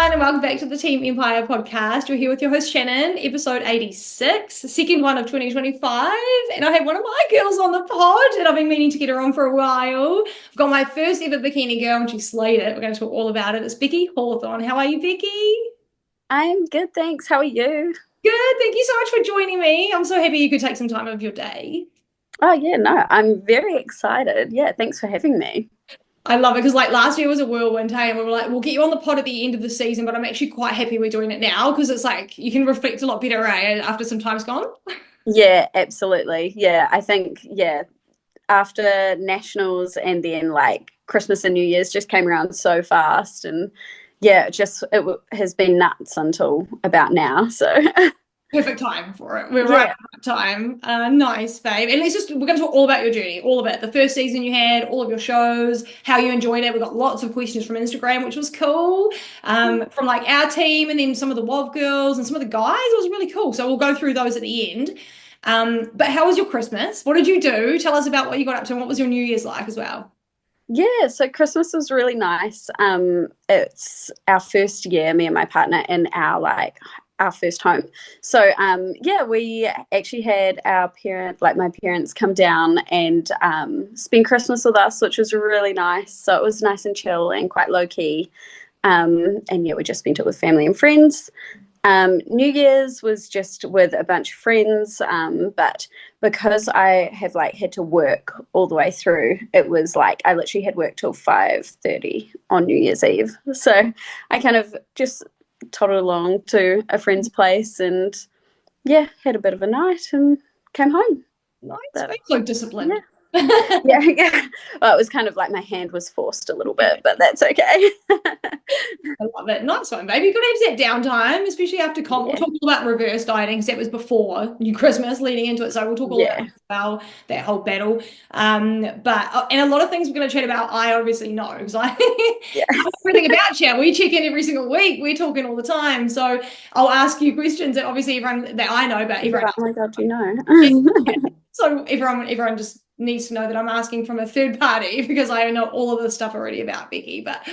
everyone, and welcome back to the Team Empire podcast. You're here with your host Shannon, episode 86, second one of 2025. And I have one of my girls on the pod, and I've been meaning to get her on for a while. I've got my first ever bikini girl, and she slayed it. We're going to talk all about it. It's Becky Hawthorne. How are you, Becky? I'm good, thanks. How are you? Good. Thank you so much for joining me. I'm so happy you could take some time of your day. Oh, yeah, no, I'm very excited. Yeah, thanks for having me. I love it because like last year was a whirlwind, hey, and we were like, we'll get you on the pod at the end of the season, but I'm actually quite happy we're doing it now because it's like you can reflect a lot better, eh, after some time's gone. Yeah, absolutely. Yeah, I think, after Nationals and then like Christmas and New Year's just came around so fast. And yeah, has been nuts until about now. So Perfect time for it. We're right yeah, at that time. Nice, babe. And we're going to talk all about your journey, all of it. The first season you had, all of your shows, how you enjoyed it. We got lots of questions from Instagram, which was cool. From like our team and then some of the WOV girls and some of the guys. It was really cool. So we'll go through those at the end. But how was your Christmas? What did you do? Tell us about what you got up to and what was your New Year's like as well. yeah. So Christmas was really nice. It's our first year, me and my partner, in our first home. So we actually had my parents come down and spend Christmas with us, which was really nice. So it was nice and chill and quite low key. And yeah, we just spent it with family and friends. New Year's was just with a bunch of friends, but because I have like had to work all the way through, it was like I literally had work till 5:30 on New Year's Eve. So I kind of just toddled along to a friend's place and yeah, had a bit of a night and came home. Nice. But, So disciplined. yeah. Yeah. Well, it was kind of like my hand was forced a little bit, but that's okay. I love it. Nice one, baby. Good to have that downtime, especially after comp. We'll Yeah. talk all about reverse dieting because that was before New Christmas leading into it. So we'll talk all about that Yeah. as well, that whole battle. And a lot of things we're going to chat about, I obviously know because I Yeah. know everything about you. We check in every single week. We're talking all the time. So I'll ask you questions that obviously everyone that I know, but You're everyone like, oh my God, you know. so everyone just needs to know that I'm asking from a third party because I know all of this stuff already about Becky. But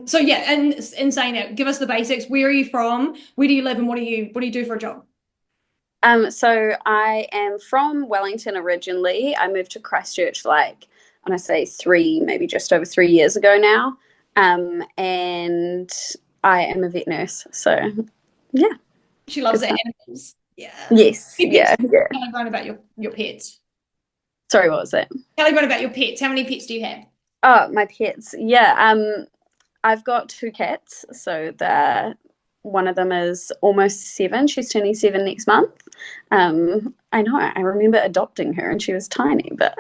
so yeah, and in saying that, give us the basics. Where are you from? Where do you live, and what do you do for a job? So I am from Wellington originally. I moved to Christchurch like I want to say maybe just over 3 years ago now. And I am a vet nurse. So yeah, She loves good the fun. animals. Yeah. Yes, Your pets. yeah, yeah. Tell everyone about your pets. Sorry, what was it? Tell everyone about your pets. How many pets do you have? Oh, my pets. Yeah. I've got two cats. So one of them is almost 7. She's turning 7 next month. I know. I remember adopting her, and she was tiny, but.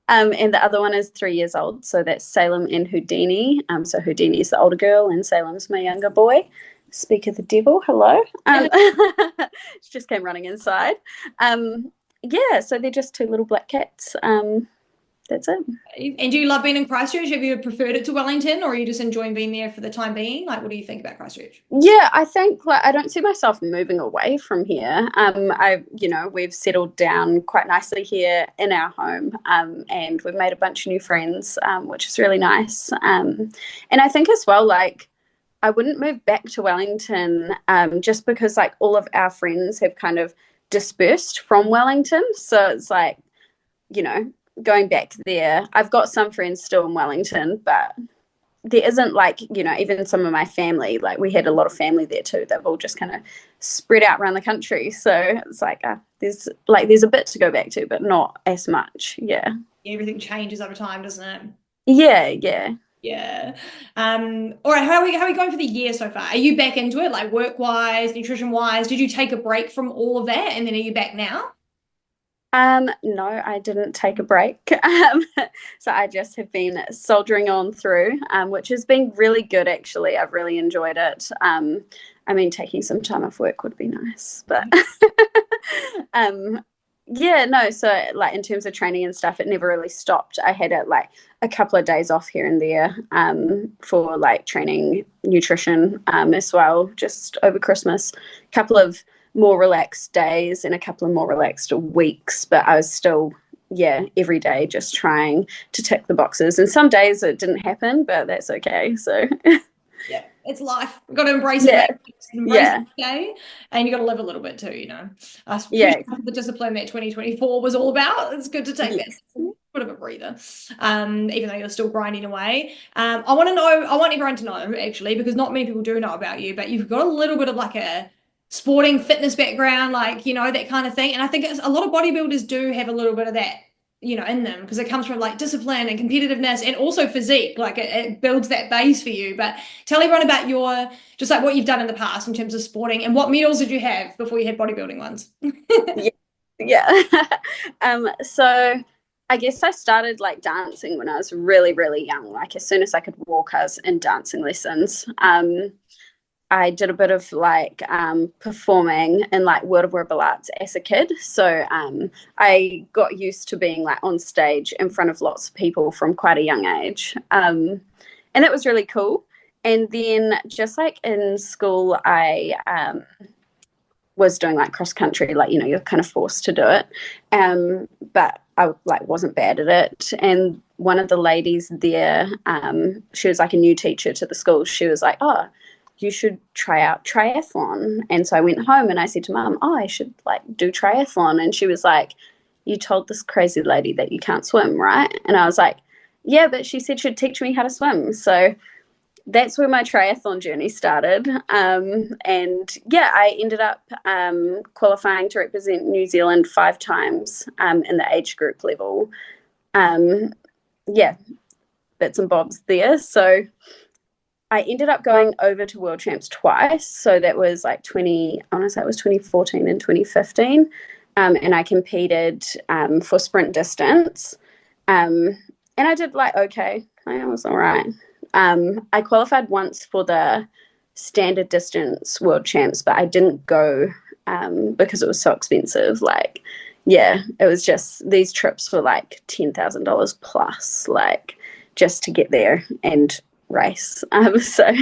And the other one is 3 years old. So that's Salem and Houdini. So Houdini's the older girl, and Salem's my younger boy. Speak of the devil. Hello. She just came running inside. Yeah. So they're just two little black cats. That's it. And do you love being in Christchurch? Have you preferred it to Wellington, or are you just enjoying being there for the time being? Like, what do you think about Christchurch? Yeah, I think like I don't see myself moving away from here. We've settled down quite nicely here in our home, and we've made a bunch of new friends, which is really nice. And I think as well, like I wouldn't move back to Wellington, just because like all of our friends have kind of dispersed from Wellington, so it's like you know going back there. I've got some friends still in Wellington, but there isn't like even some of my family, like we had a lot of family there too. They've all just kind of spread out around the country, so it's like there's a bit to go back to, but not as much. Yeah, Everything changes over time, doesn't it? yeah. Yeah. All right, how are we going for the year so far? Are you back into it, like work-wise, nutrition-wise? Did you take a break from all of that and then are you back now? No, I didn't take a break. So I just have been soldiering on through, which has been really good actually. I've really enjoyed it. I mean, taking some time off work would be nice, but yeah, no. So like in terms of training and stuff, it never really stopped. I had it like a couple of days off here and there, for like training nutrition, as well, just over Christmas. A couple of more relaxed days and a couple of more relaxed weeks, but I was still, yeah, every day just trying to tick the boxes. And some days it didn't happen, but that's okay. So Yeah. It's life. We've got to embrace it, Yeah. mate. Embrace Yeah. it today, and you got to live a little bit too, you know. Yeah. Especially the discipline that 2024 was all about. It's good to take that Yes. bit of a breather, even though you're still grinding away. I want to know, I want everyone to know, actually, because not many people do know about you, but you've got a little bit of like a sporting fitness background, like, you know, that kind of thing. And I think a lot of bodybuilders do have a little bit of that, you know, in them, because it comes from like discipline and competitiveness and also physique. Like it builds that base for you. But tell everyone about your, just like what you've done in the past in terms of sporting, and what medals did you have before you had bodybuilding ones? Yeah. Yeah. So I guess I started like dancing when I was really, really young. Like as soon as I could walk, I was in dancing lessons. I did a bit of like performing in like World of Rebel Arts as a kid. So I got used to being like on stage in front of lots of people from quite a young age. And that was really cool. And then just like in school, I was doing like cross country, like, you know, you're kind of forced to do it. But I like wasn't bad at it. And one of the ladies there, she was like a new teacher to the school. She was like, oh, you should try out triathlon. And so I went home and I said to mum, oh, I should like do triathlon. And she was like, you told this crazy lady that you can't swim, right? And I was like, yeah, but she said she'd teach me how to swim. So that's where my triathlon journey started. And yeah, I ended up qualifying to represent New Zealand 5 times in the age group level. Yeah, bits and bobs there. So I ended up going over to World Champs twice. So that was like I want to say it was 2014 and 2015. And I competed for sprint distance. And I did like, okay, I was all right. I qualified once for the standard distance world champs, but I didn't go because it was so expensive. Like, yeah, it was just, these trips were like $10,000 plus, like just to get there and race. So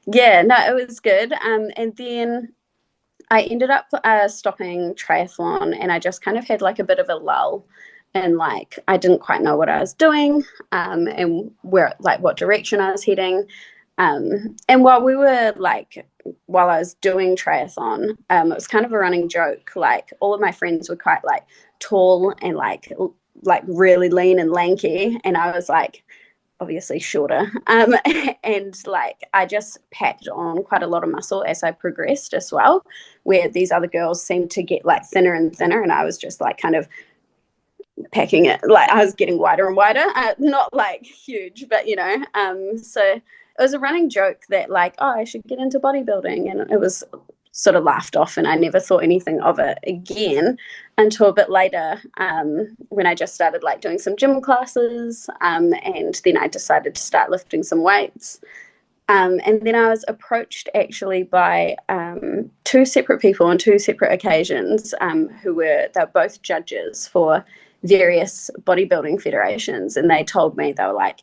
yeah, no, it was good. And then I ended up stopping triathlon, and I just kind of had like a bit of a lull, and like I didn't quite know what I was doing, and where, like, what direction I was heading. And while I was doing triathlon, it was kind of a running joke. Like all of my friends were quite like tall and like really lean and lanky, and I was like obviously shorter. And like I just packed on quite a lot of muscle as I progressed as well, where these other girls seemed to get like thinner and thinner, and I was just like kind of packing it, like I was getting wider and wider, not like huge, but you know. So it was a running joke that like, oh, I should get into bodybuilding, and it was sort of laughed off, and I never thought anything of it again until a bit later, when I just started like doing some gym classes, and then I decided to start lifting some weights. And then I was approached actually by 2 separate people on 2 separate occasions, they're both judges for various bodybuilding federations, and they told me, they were like,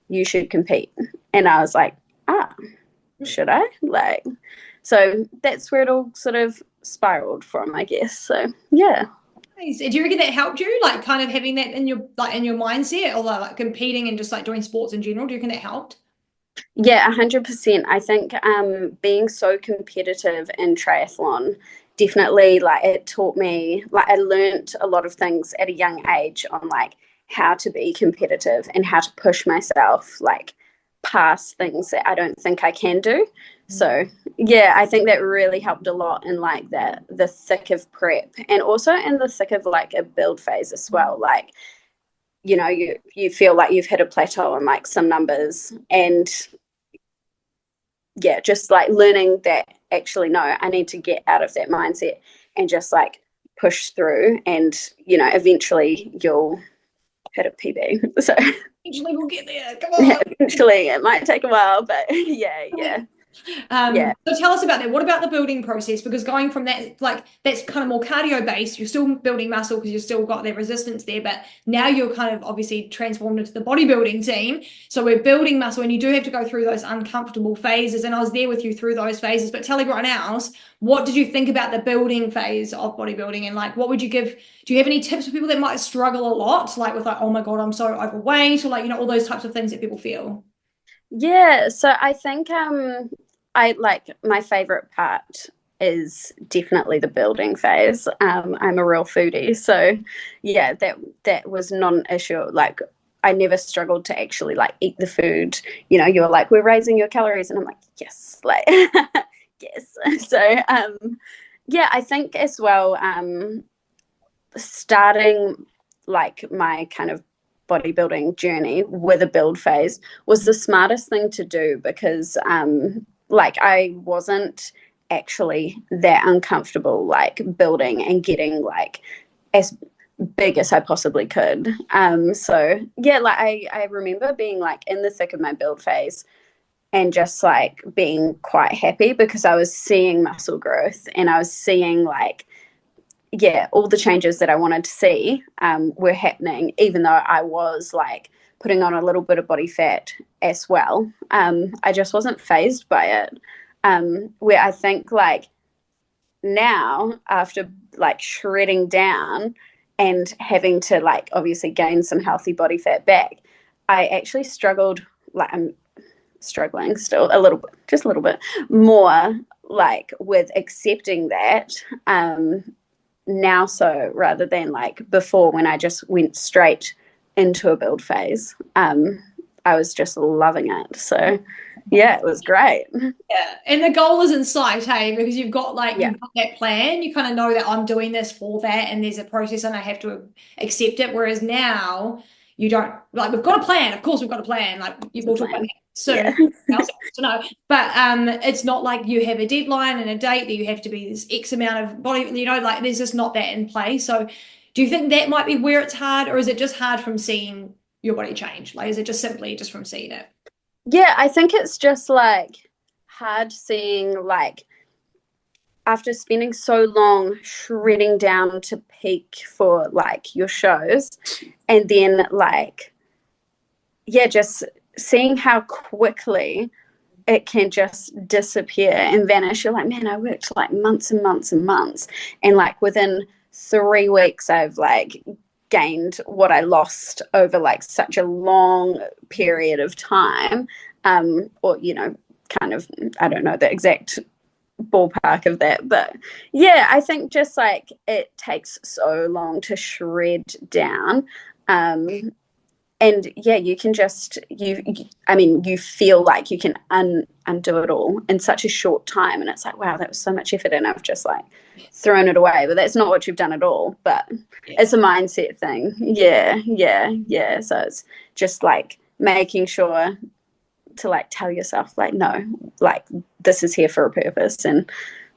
you should compete. And I was like, should I? Like, so that's where it all sort of spiraled from, I guess. So yeah. Nice. Do you reckon that helped you, like kind of having that in your mindset, or like competing and just like doing sports in general? Do you reckon that helped? Yeah, 100%. I think being so competitive in triathlon definitely, like, it taught me, like, I learned a lot of things at a young age on like how to be competitive and how to push myself like past things that I don't think I can do. So yeah, I think that really helped a lot in like the thick of prep, and also in the thick of like a build phase as well. Like, you know, you feel like you've hit a plateau on like some numbers, and yeah, just like learning that actually, no, I need to get out of that mindset and just like push through, and you know, eventually you'll hit a PB. So Eventually we'll get there. Come yeah, on. eventually it might take a while, but yeah. So tell us about that. What about the building process? Because going from that, like that's kind of more cardio based, you're still building muscle because you've still got that resistance there, but now you're kind of obviously transformed into the bodybuilding team. So we're building muscle, and you do have to go through those uncomfortable phases. And I was there with you through those phases, but tell everyone else, what did you think about the building phase of bodybuilding? And like, what would you give? Do you have any tips for people that might struggle a lot, like with like, oh my God, I'm so overweight, or like, you know, all those types of things that people feel? Yeah, so I think I like my favorite part is definitely the building phase. I'm a real foodie, so yeah, that was not an issue. Like I never struggled to actually like eat the food. You know, you're like, we're raising your calories, and I'm like, yes, like yes. So yeah, I think as well, starting like my kind of bodybuilding journey with a build phase was the smartest thing to do because like I wasn't actually that uncomfortable like building and getting like as big as I possibly could. So yeah, like I remember being like in the thick of my build phase and just like being quite happy because I was seeing muscle growth and I was seeing like yeah, all the changes that I wanted to see were happening, even though I was like putting on a little bit of body fat as well. I just wasn't phased by it. Where I think like now, after like shredding down and having to like obviously gain some healthy body fat back, I actually struggled. Like I'm struggling still a little bit, just a little bit more, like with accepting that. Now so rather than like before when I just went straight into a build phase. I was just loving it. So yeah, it was great. Yeah, and the goal is in sight, hey, because you've got like Yeah. you've got that plan. You kind of know that I'm doing this for that, and there's a process, and I have to accept it. Whereas now you don't like we've got a plan. Of course, we've got a plan. Like you It's a will talk about plan. that Yeah. soon. Else to know, but it's not like you have a deadline and a date that you have to be this X amount of body. You know, like there's just not that in place. So, do you think that might be where it's hard, or is it just hard from seeing your body change? Like, is it just simply just from seeing it? Yeah, I think it's just like hard seeing like after spending so long shredding down to peak for like your shows and then like yeah, just seeing how quickly it can just disappear and vanish. You're like, man, I worked like months and months and months. And like within 3 weeks, I've like gained what I lost over like such a long period of time. Or, you know, kind of, I don't know the exact ballpark of that. But yeah, I think just like it takes so long to shred down. Um, and yeah, you can just I mean you feel like you can undo it all in such a short time and it's like wow, that was so much effort and I've just like thrown it away, but that's not what you've done at all. But Yeah. it's a mindset thing. Yeah, so it's just like making sure to like tell yourself like no, like this is here for a purpose and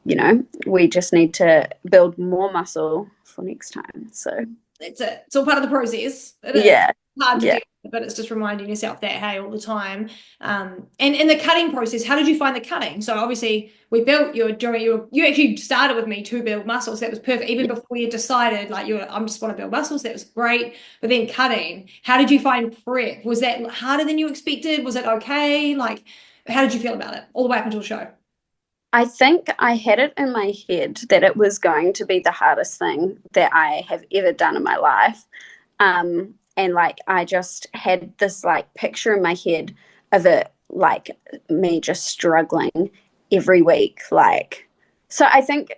you know we just need to build more muscle for next time. So It's it. It's all part of the process. It is yeah, hard to yeah. do, but it's just reminding yourself that hey, all the time. And in the cutting process, how did you find the cutting? So obviously, we built your during your you actually started with me to build muscles. That was perfect. Even before you decided, like you, I'm just want to build muscles. That was great. But then cutting, how did you find prep? Was that harder than you expected? Was it okay? Like, how did you feel about it all the way up until the show? I think I had it in my head that it was going to be the hardest thing that I have ever done in my life. And like I just had this like picture in my head of it like me just struggling every week. Like so I think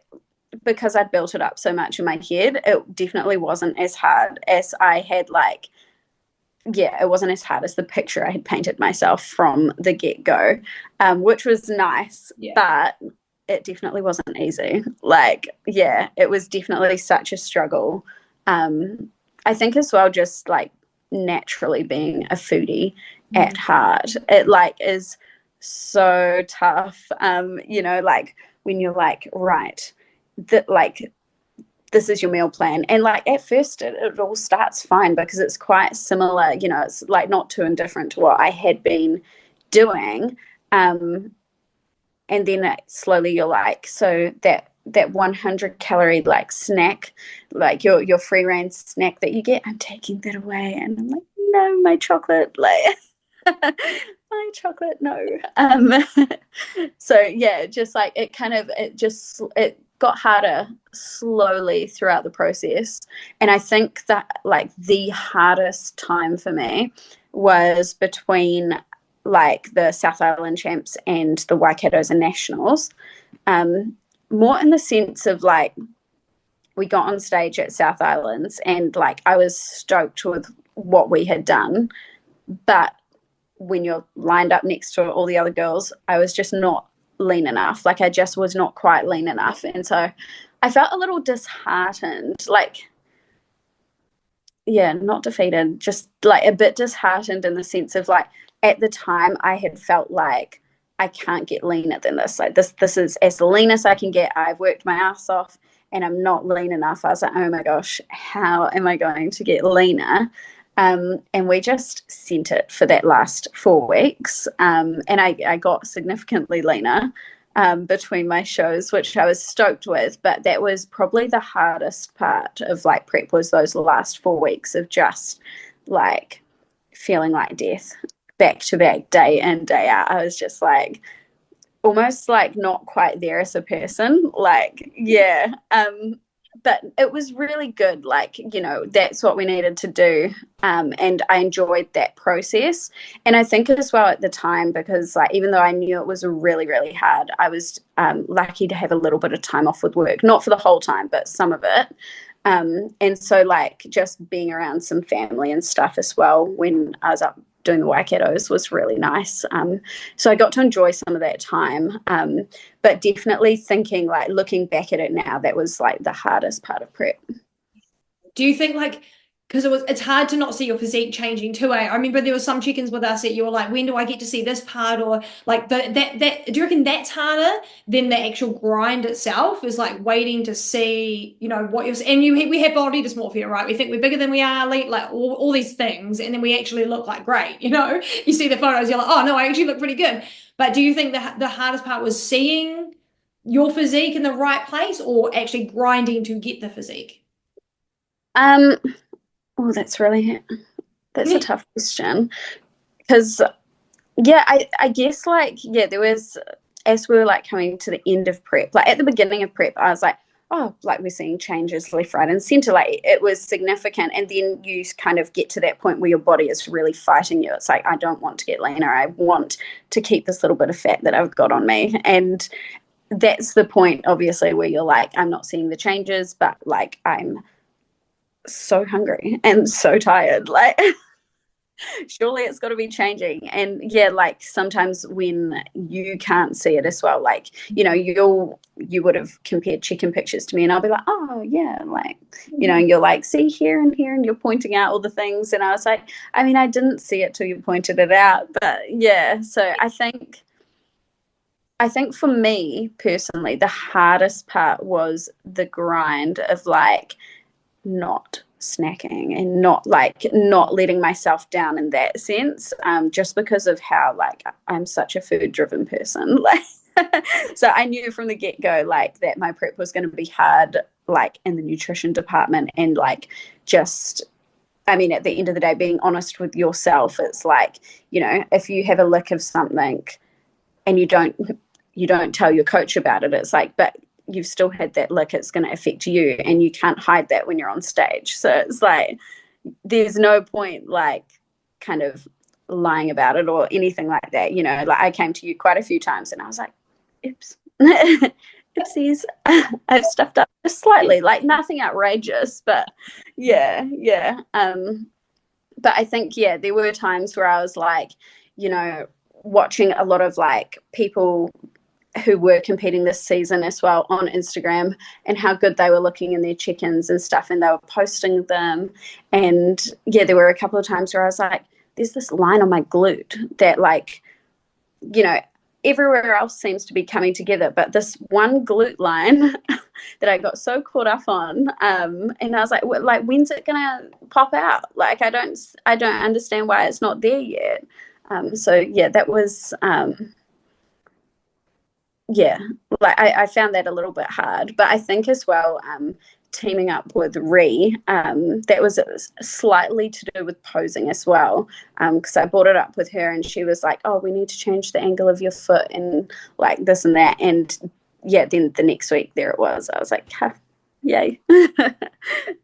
because I'd built it up so much in my head, it definitely wasn't as hard as I had like yeah, it wasn't as hard as the picture I had painted myself from the get go, which was nice, Yeah. but it definitely wasn't easy. Like, yeah, it was definitely such a struggle. Um, I think as well, just like naturally being a foodie at heart, it like is so tough. You know, like when you're like, right, that like this is your meal plan. And like at first it all starts fine because it's quite similar, you know, it's like not too indifferent to what I had been doing. Um, and then slowly you're like, so that 100 calorie like snack, like your free range snack that you get, I'm taking that away. And I'm like, no, my chocolate, like my chocolate, no. So yeah, just like it kind of it got harder slowly throughout the process. And I think that like the hardest time for me was between like the South Island champs and the Waikato's and nationals, more in the sense of like, we got on stage at South Islands and like I was stoked with what we had done, but when you're lined up next to all the other girls, I was just not lean enough. Like I just was not quite lean enough. And so I felt a little disheartened, like, yeah, not defeated, just like a bit disheartened in the sense of like, at the time I had felt like I can't get leaner than this. Like this is as lean as I can get. I've worked my ass off and I'm not lean enough. I was like, oh my gosh, how am I going to get leaner? And we just sent it for that last 4 weeks. And I got significantly leaner between my shows, which I was stoked with. But that was probably the hardest part of like prep, was those last 4 weeks of just like feeling like death back to back, day in, day out. I was just like, almost like not quite there as a person. Like, yeah. But it was really good. Like, you know, that's what we needed to do. And I enjoyed that process. And I think as well at the time, because like, even though I knew it was really, really hard, I was lucky to have a little bit of time off with work, not for the whole time, but some of it. And so like just being around some family and stuff as well when I was up doing the Waikatos was really nice. So I got to enjoy some of that time. But definitely thinking, like looking back at it now, that was like the hardest part of prep. Do you think like, because it's hard to not see your physique changing too, eh? I remember there were some check-ins with us that you were like, when do I get to see this part? Or like that do you reckon that's harder than the actual grind itself, is like waiting to see, you know, what you're, and we have body dysmorphia, right? We think we're bigger than we are, like all these things, and then we actually look like great, you know? You see the photos, you're like, oh no, I actually look pretty good. But do you think the hardest part was seeing your physique in the right place, or actually grinding to get the physique? Oh, that's a tough question. Because, yeah, I guess, like, yeah, there was, as we were, like, coming to the end of prep, like, at the beginning of prep, I was like, oh, like, we're seeing changes left, right, and center. Like, it was significant. And then you kind of get to that point where your body is really fighting you. It's like, I don't want to get leaner. I want to keep this little bit of fat that I've got on me. And that's the point, obviously, where you're like, I'm not seeing the changes, but, like, I'm so hungry and so tired, like surely it's got to be changing. And yeah, like sometimes when you can't see it as well, like, you know, you would have compared chicken pictures to me and I'll be like, oh yeah, like, you know, and you're like, see here and here, and you're pointing out all the things, and I was like, I mean, I didn't see it till you pointed it out. But yeah, so I think for me personally, the hardest part was the grind of like not snacking and not letting myself down in that sense, just because of how like I'm such a food driven person. Like so I knew from the get-go like that my prep was going to be hard, like in the nutrition department, and like just, I mean, at the end of the day, being honest with yourself, it's like, you know, if you have a lick of something and you don't tell your coach about it, it's like, but you've still had that lick, it's going to affect you, and you can't hide that when you're on stage. So it's like, there's no point like kind of lying about it or anything like that. You know, like I came to you quite a few times and I was like, oops, oopsies, I've stuffed up just slightly, like nothing outrageous, but yeah. But I think, yeah, there were times where I was like, you know, watching a lot of like people who were competing this season as well on Instagram, and how good they were looking in their check-ins and stuff, and they were posting them. And yeah, there were a couple of times where I was like, there's this line on my glute that, like, you know, everywhere else seems to be coming together, but this one glute line that I got so caught up on, and I was like, when's it gonna pop out? Like, I don't understand why it's not there yet. So yeah, that was yeah, like I found that a little bit hard. But I think as well, teaming up with Ree, that was slightly to do with posing as well, because I brought it up with her and she was like, oh, we need to change the angle of your foot and like this and that. And yeah, then the next week there it was. I was like, huh, yay. A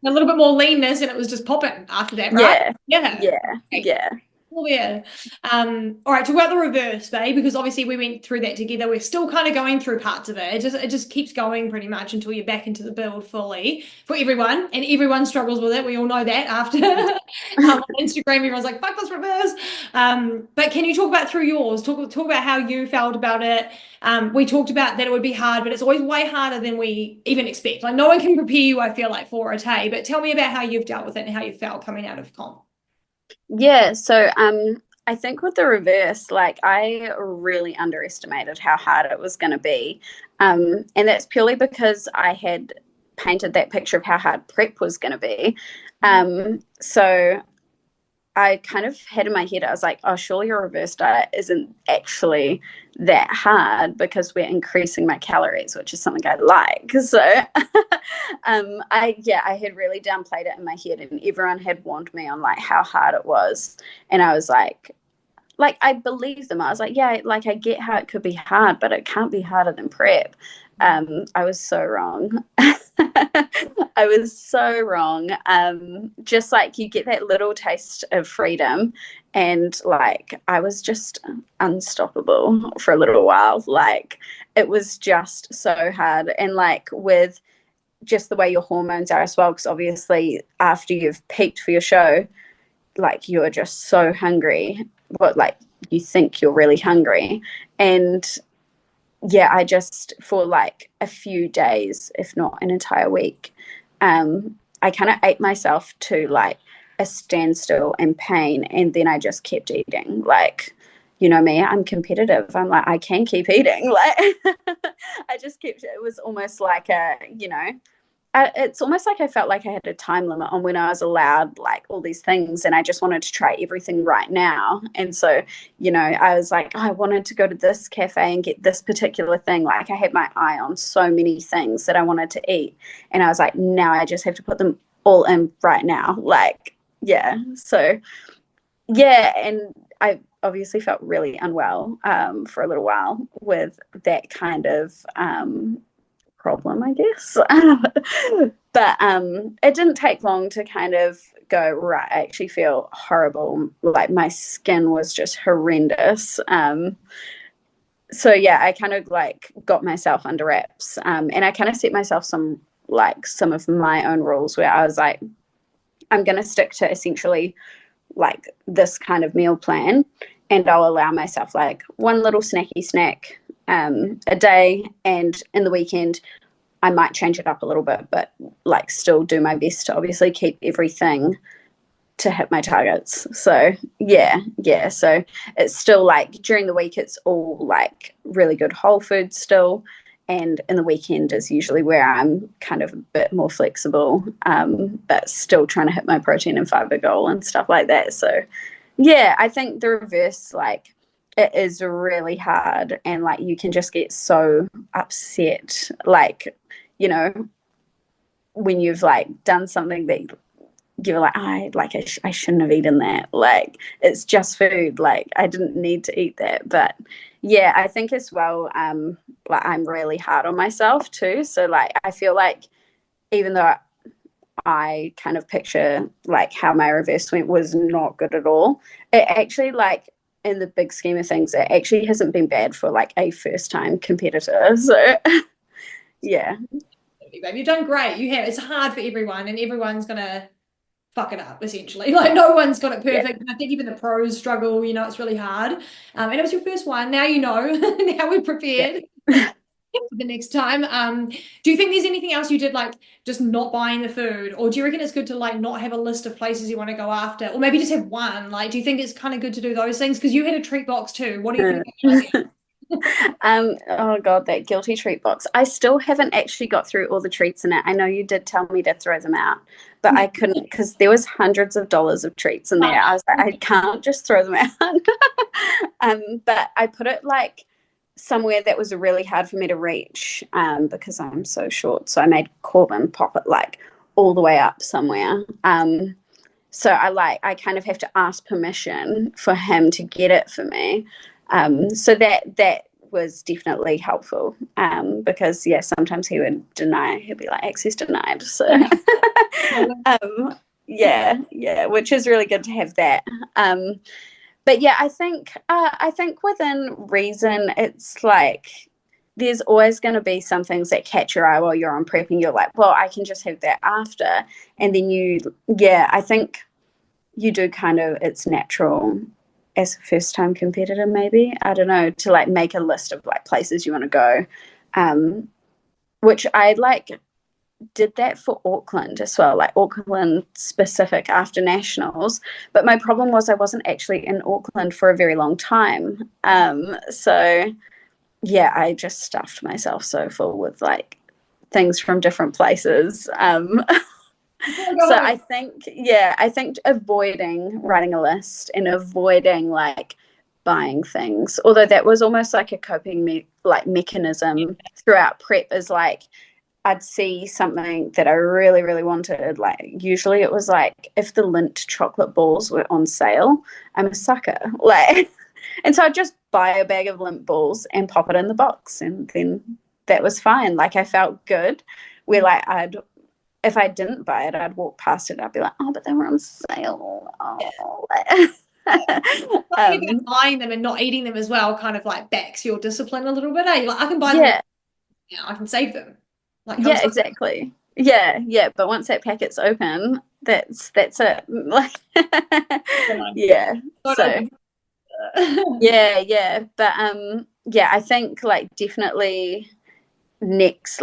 little bit more leanness and it was just popping after that, right? Yeah. Well, yeah. All right, talk about the reverse, babe, because obviously we went through that together. We're still kind of going through parts of it. It just keeps going pretty much until you're back into the build fully for everyone, and everyone struggles with it. We all know that after on Instagram, everyone's like, "Fuck this reverse." But can you talk about through yours? Talk about how you felt about it. We talked about that it would be hard, but it's always way harder than we even expect. Like no one can prepare you, I feel like, for it, hey. But tell me about how you've dealt with it and how you felt coming out of comp. Yeah, so I think with the reverse, like I really underestimated how hard it was going to be. And that's purely because I had painted that picture of how hard prep was going to be. So I kind of had in my head, I was like, oh, surely your reverse diet isn't actually that hard because we're increasing my calories, which is something I like. So I had really downplayed it in my head, and everyone had warned me on like how hard it was. And I was like I believed them. I was like, yeah, like I get how it could be hard, but it can't be harder than prep. I was so wrong. I was so wrong. Just like you get that little taste of freedom, and like I was just unstoppable for a little while. Like it was just so hard, and like with just the way your hormones are as well, because obviously after you've peaked for your show, like you're just so hungry, but like you think you're really hungry. And yeah, I just for like a few days, if not an entire week, I kind of ate myself to like a standstill and pain, and then I just kept eating. Like, you know me, I'm competitive. I'm like, I can keep eating. Like, I just kept. It was almost like a, it's almost like I felt like I had a time limit on when I was allowed like all these things, and I just wanted to try everything right now. And so, I was like, oh, I wanted to go to this cafe and get this particular thing. Like I had my eye on so many things that I wanted to eat. And I was like, now I just have to put them all in right now. Like, yeah. So, yeah. And I obviously felt really unwell for a little while with that kind of problem, I guess. But it didn't take long to kind of go, right, I actually feel horrible. Like my skin was just horrendous. So yeah, I kind of like got myself under wraps. And I kind of set myself some of my own rules where I was like, I'm going to stick to essentially like this kind of meal plan, and I'll allow myself like one little snacky snack a day, and in the weekend I might change it up a little bit, but like still do my best to obviously keep everything to hit my targets. So yeah. So it's still like during the week it's all like really good whole food still, and in the weekend is usually where I'm kind of a bit more flexible, but still trying to hit my protein and fiber goal and stuff like that. So yeah, I think the reverse, like it is really hard, and like you can just get so upset, like, when you've like done something that you're like, I shouldn't have eaten that. Like it's just food. Like I didn't need to eat that. But yeah, I think as well, like I'm really hard on myself too. So like I feel like even though I kind of picture like how my reverse went was not good at all, it actually like in the big scheme of things, it actually hasn't been bad for like a first time competitor. So yeah. Babe, you've done great. You have. It's hard for everyone, and everyone's gonna fuck it up essentially. Like no one's got it perfect. And I think even the pros struggle. It's really hard. And it was your first one. Now you know. Now we're prepared. Yeah. For the next time. Do you think there's anything else you did, like just not buying the food, or do you reckon it's good to like not have a list of places you want to go after, or maybe just have one? Like, do you think it's kind of good to do those things? Because you had a treat box too. What do you think of that idea? Oh god, that guilty treat box. I still haven't actually got through all the treats in it. I know you did tell me to throw them out, but I couldn't because there was hundreds of dollars of treats in there. I was like, I can't just throw them out. But I put it like somewhere that was really hard for me to reach, because I'm so short. So I made Corbin pop it like all the way up somewhere. So I kind of have to ask permission for him to get it for me. So that was definitely helpful, because yeah, sometimes he would deny. He'd be like, access denied. So yeah, which is really good to have that. but yeah, I think within reason, it's like there's always going to be some things that catch your eye while you're on prep, and you're like, well, I can just have that after, and then I think you do kind of, it's natural as a first time competitor, maybe, I don't know, to like make a list of like places you want to go, which I like did that for Auckland as well, like Auckland specific after nationals. But my problem was I wasn't actually in Auckland for a very long time. So yeah, I just stuffed myself so full with like things from different places. So I think avoiding writing a list and avoiding like buying things, although that was almost like a coping mechanism throughout prep, is like I'd see something that I really, really wanted. Like usually it was like if the Lindt chocolate balls were on sale, I'm a sucker. Like, and so I'd just buy a bag of Lindt balls and pop it in the box, and then that was fine. Like I felt good. Where like if I didn't buy it, I'd walk past it. I'd be like, oh, but they were on sale. Oh. Buying them and not eating them as well kind of like backs your discipline a little bit. Eh? Like I can buy them, I can save them. Like exactly. Yeah. But once that packet's open, that's it. Like, yeah. So yeah. But I think like definitely next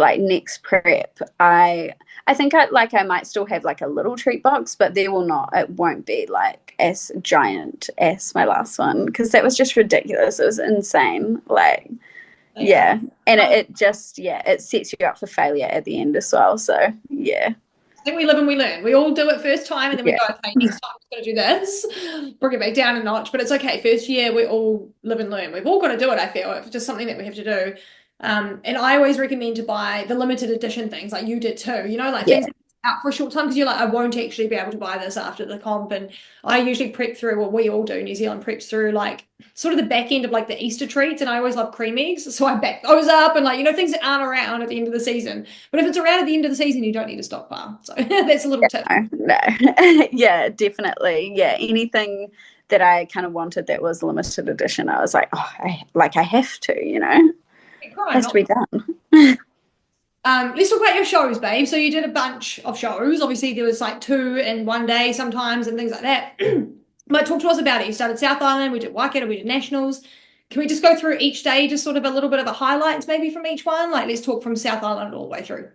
prep, I think I might still have like a little treat box, but it won't be like as giant as my last one, because that was just ridiculous. It was insane. Like and it just it sets you up for failure at the end as well. So I think we live and we learn. We all do it first time, and then we go, okay, next time we're going to do this, bring it back down a notch. But it's okay. First year, we all live and learn. We've all got to do it, I feel. It's just something that we have to do. And I always recommend to buy the limited edition things like you did too, like things out for a short time, because you're like, I won't actually be able to buy this after the comp. And I usually prep through, well, we all do, New Zealand preps through like sort of the back end of like the Easter treats. And I always love cream eggs. So I back those up and like, things that aren't around at the end of the season. But if it's around at the end of the season, you don't need to stockpile. So that's a little tip. No. Yeah, definitely. Yeah. Anything that I kind of wanted that was limited edition, I was like, oh, I have to, has to be done. Let's talk about your shows, babe. So you did a bunch of shows. Obviously, there was like 2 in one day sometimes and things like that. But talk to us about it. You started South Island, we did Waikato, we did Nationals. Can we just go through each day, just sort of a little bit of a highlights maybe from each one? Like let's talk from South Island all the way through.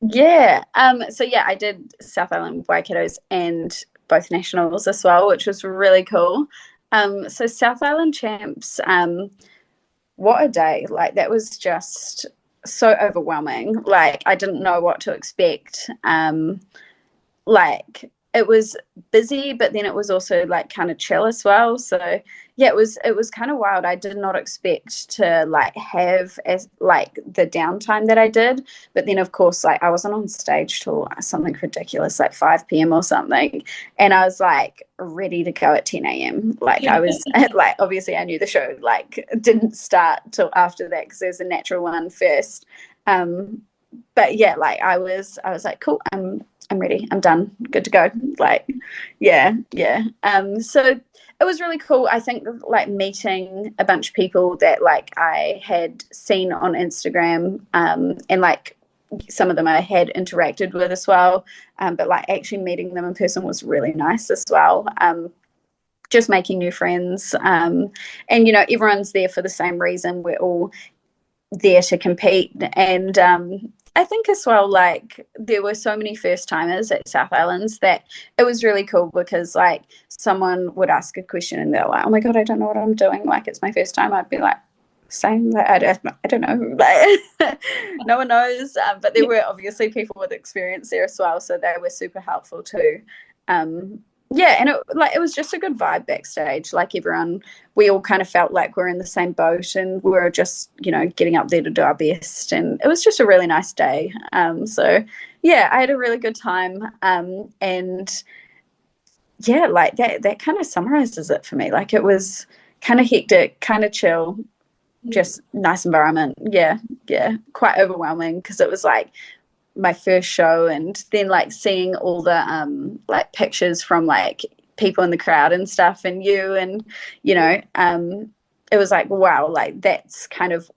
Yeah. So I did South Island, Waikato's, and both Nationals as well, which was really cool. So South Island champs, what a day. Like that was just so overwhelming. Like I didn't know what to expect. Like it was busy, but then it was also like kind of chill as well. So it was kind of wild. I did not expect to like have as like the downtime that I did, but then of course like I wasn't on stage till something ridiculous like 5 p.m. or something, and I was like ready to go at 10 a.m. Like I was like, obviously I knew the show like didn't start till after that because there's a natural one first. But like I was like, cool, I'm ready. I'm done. Good to go. Like, so it was really cool. I think like meeting a bunch of people that like I had seen on Instagram, and like some of them I had interacted with as well. But like actually meeting them in person was really nice as well. Just making new friends. And everyone's there for the same reason. We're all there to compete. And I think as well, like there were so many first timers at South Islands that it was really cool, because like someone would ask a question and they're like, oh my God, I don't know what I'm doing. Like it's my first time. I'd be like, same. Like, I don't know. Like, no one knows. But there were obviously people with experience there as well. So they were super helpful too. And it was just a good vibe backstage. Like everyone, we all kind of felt like we're in the same boat, and we were just, getting up there to do our best. And it was just a really nice day. I had a really good time. Like that kind of summarizes it for me. Like it was kind of hectic, kind of chill, just nice environment. Yeah. Quite overwhelming because it was like my first show, and then like seeing all the like pictures from like people in the crowd and stuff, and you, and you know, it was like, wow, like that's kind of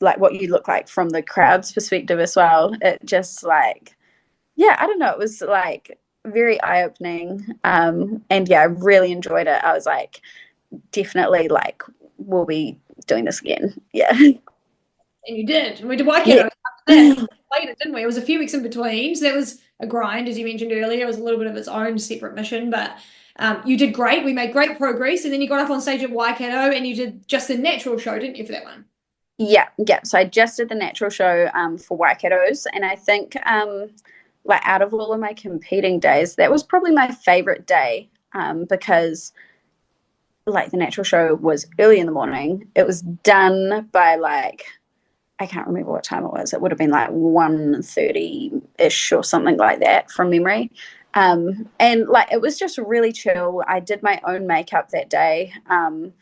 like what you look like from the crowd's perspective as well. It just like, yeah, I don't know, it was like very eye-opening, and yeah, I really enjoyed it. I was like, definitely, like, we'll be doing this again. Yeah. And you did. And we did Waikato Yeah. after that. Played it, didn't we? It was a few weeks in between. So that was a grind, as you mentioned earlier. It was a little bit of its own separate mission, but you did great. We made great progress. And then you got up on stage at Waikato and you did just the natural show, didn't you, for that one? Yeah, yeah. So I just did the natural show for Waikato's, and I think like out of all of my competing days, that was probably my favorite day, because like the natural show was early in the morning. It was done by like, I can't remember what time it was. It would have been like 1:30-ish or something like that from memory. And like it was just really chill. I did my own makeup that day. And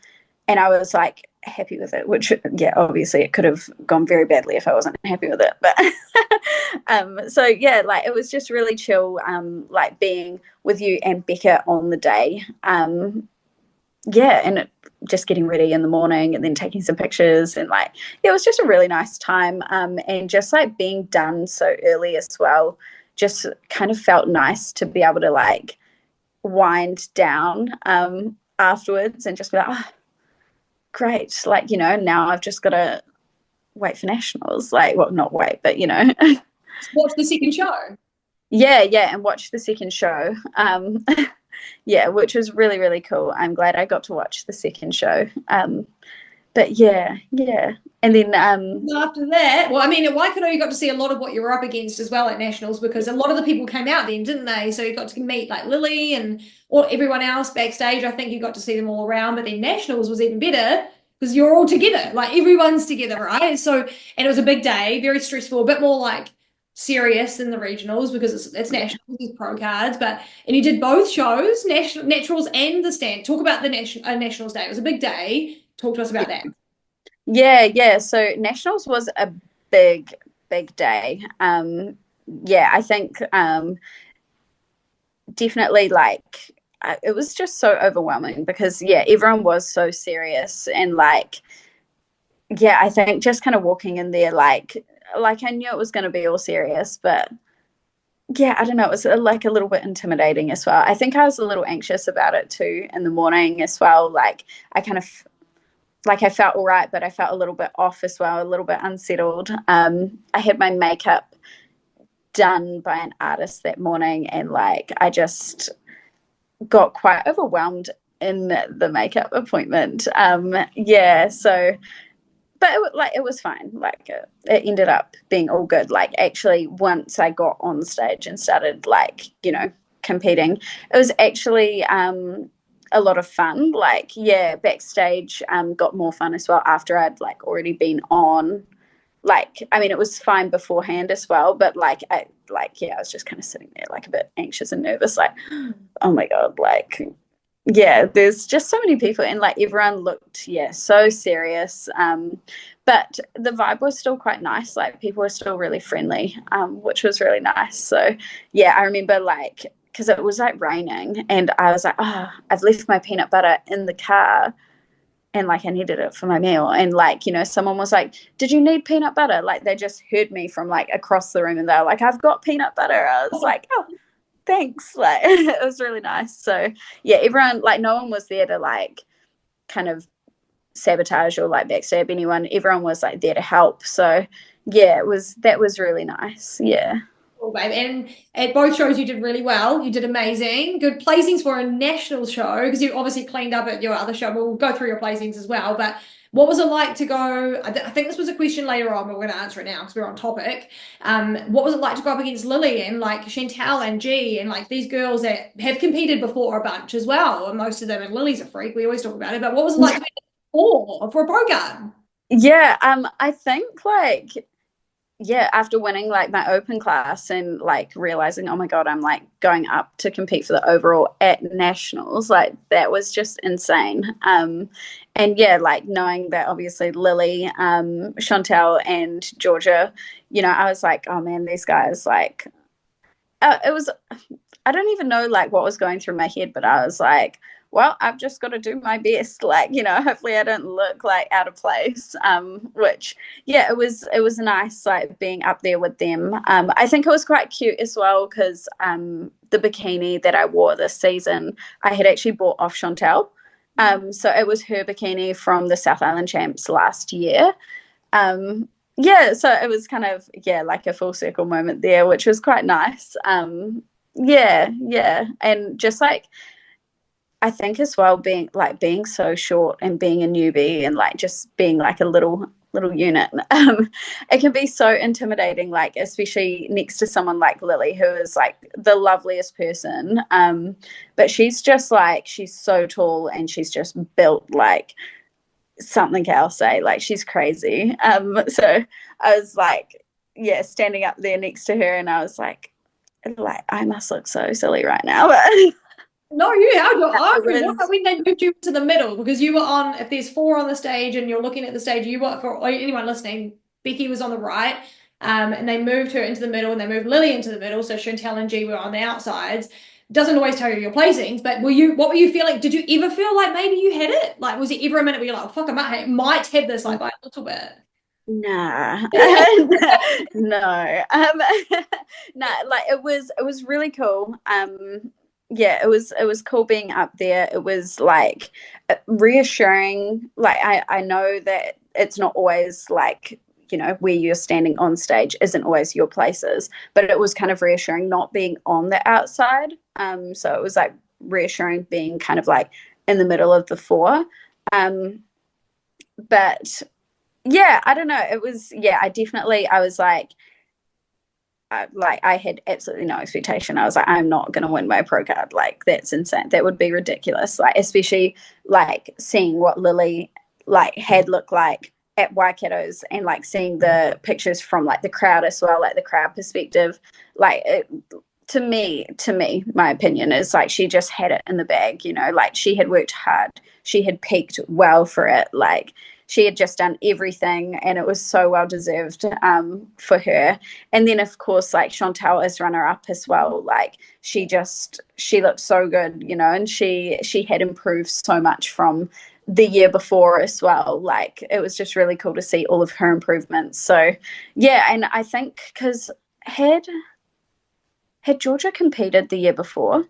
I was like happy with it, which yeah, obviously it could have gone very badly if I wasn't happy with it. But so yeah, like it was just really chill, like being with you and Becca on the day. Yeah, and just getting ready in the morning and then taking some pictures, and like it was just a really nice time, and just like being done so early as well just kind of felt nice to be able to like wind down afterwards and just be like, oh, great, like, you know, now I've just got to wait for nationals, like, well, not wait, but you know. Watch the second show. Yeah, and watch the second show. Yeah, which was really, really cool. I'm glad I got to watch the second show. But yeah. And then After that, well, I mean, at Waikato, you got to see a lot of what you were up against as well at Nationals, because a lot of the people came out then, didn't they? So you got to meet like Lily and everyone else backstage. I think you got to see them all around. But then Nationals was even better because you're all together, like everyone's together, right? So, and it was a big day, very stressful, a bit more like serious than the regionals because it's nationals with pro cards. But and you did both shows, naturals and the stand. Talk about the nationals day. It was a big day. Talk to us about that. yeah. So nationals was a big, big day. Yeah, I think definitely like it was just so overwhelming because yeah, everyone was so serious, and like yeah, I think just kind of walking in there like I knew it was going to be all serious, but yeah, I don't know, it was like a little bit intimidating as well. I think I was a little anxious about it too in the morning as well. Like I kind of like I felt all right, but I felt a little bit off as well, a little bit unsettled. I had my makeup done by an artist that morning, and like I just got quite overwhelmed in the makeup appointment. Yeah, so but it was fine. Like it ended up being all good. Like actually, once I got on stage and started like, you know, competing, it was actually a lot of fun. Like yeah, backstage got more fun as well after I'd like already been on. Like I mean, it was fine beforehand as well, but like I was just kind of sitting there like a bit anxious and nervous, like oh my god, like yeah, there's just so many people, and like everyone looked so serious, but the vibe was still quite nice. Like people were still really friendly, which was really nice. So yeah, I remember like because it was like raining, and I was like, oh, I've left my peanut butter in the car, and like I needed it for my meal, and like, you know, someone was like, did you need peanut butter? Like they just heard me from like across the room, and they were like, I've got peanut butter. I was like, oh, thanks. Like it was really nice. So yeah, everyone, like no one was there to like kind of sabotage or like backstab anyone. Everyone was like there to help. So yeah, that was really nice. Yeah. Cool, babe. And at both shows you did really well. You did amazing. Good placings for a national show because you obviously cleaned up at your other show. We'll go through your placings as well. But what was it like to go? I think this was a question later on, but we're going to answer it now because we're on topic. What was it like to go up against Lily and like Chantal and G and like these girls that have competed before a bunch as well? And most of them, and Lily's a freak. We always talk about it. But what was it like to be for a pro card? Yeah. I think like yeah, after winning like my open class and like realizing, oh my God, I'm like going up to compete for the overall at nationals, like that was just insane. And yeah, like knowing that obviously Lily, Chantel and Georgia, you know, I was like, oh man, these guys like it was, I don't even know like what was going through my head, but I was like, well, I've just got to do my best. Like, hopefully I don't look like out of place. Which, yeah, it was nice like being up there with them. I think it was quite cute as well because the bikini that I wore this season, I had actually bought off Chantel. So it was her bikini from the South Island Champs last year. Yeah, so it was kind of, yeah, like a full circle moment there, which was quite nice. Yeah, yeah. And just like, I think as well, being so short and being a newbie and like just being like a little unit, it can be so intimidating, like especially next to someone like Lily, who is like the loveliest person. But she's just like, she's so tall and she's just built like something else, like she's crazy. So I was like, yeah, standing up there next to her, and I was like I must look so silly right now, but No, you held your own. What was, about when they moved you to the middle? Because you were on, if there's four on the stage and you're looking at the stage, you were, for anyone listening, Becky was on the right, and they moved her into the middle and they moved Lily into the middle. So Chantel and G were on the outsides. Doesn't always tell you your placings, but what were you feeling? Did you ever feel like maybe you had it? Like, was it ever a minute where you're like, oh, fuck, might have this like by a little bit? nah. No. No, like it was really cool. Yeah, it was cool being up there. It was like reassuring. Like I know that it's not always like, where you're standing on stage isn't always your places, but it was kind of reassuring not being on the outside. So it was like reassuring being kind of like in the middle of the four. But yeah, I don't know. It was, yeah, I was like, I had absolutely no expectation. I was like, I'm not going to win my pro card. Like, that's insane. That would be ridiculous. Like, especially like seeing what Lily like had looked like at Waikato's, and like seeing the pictures from like the crowd as well, like the crowd perspective. Like, to me, my opinion is like she just had it in the bag. Like she had worked hard. She had peaked well for it. Like she had just done everything, and it was so well deserved for her. And then of course like Chantal as runner up as well, like she looked so good, and she had improved so much from the year before as well. Like it was just really cool to see all of her improvements. So yeah, and I think because had Georgia competed the year before?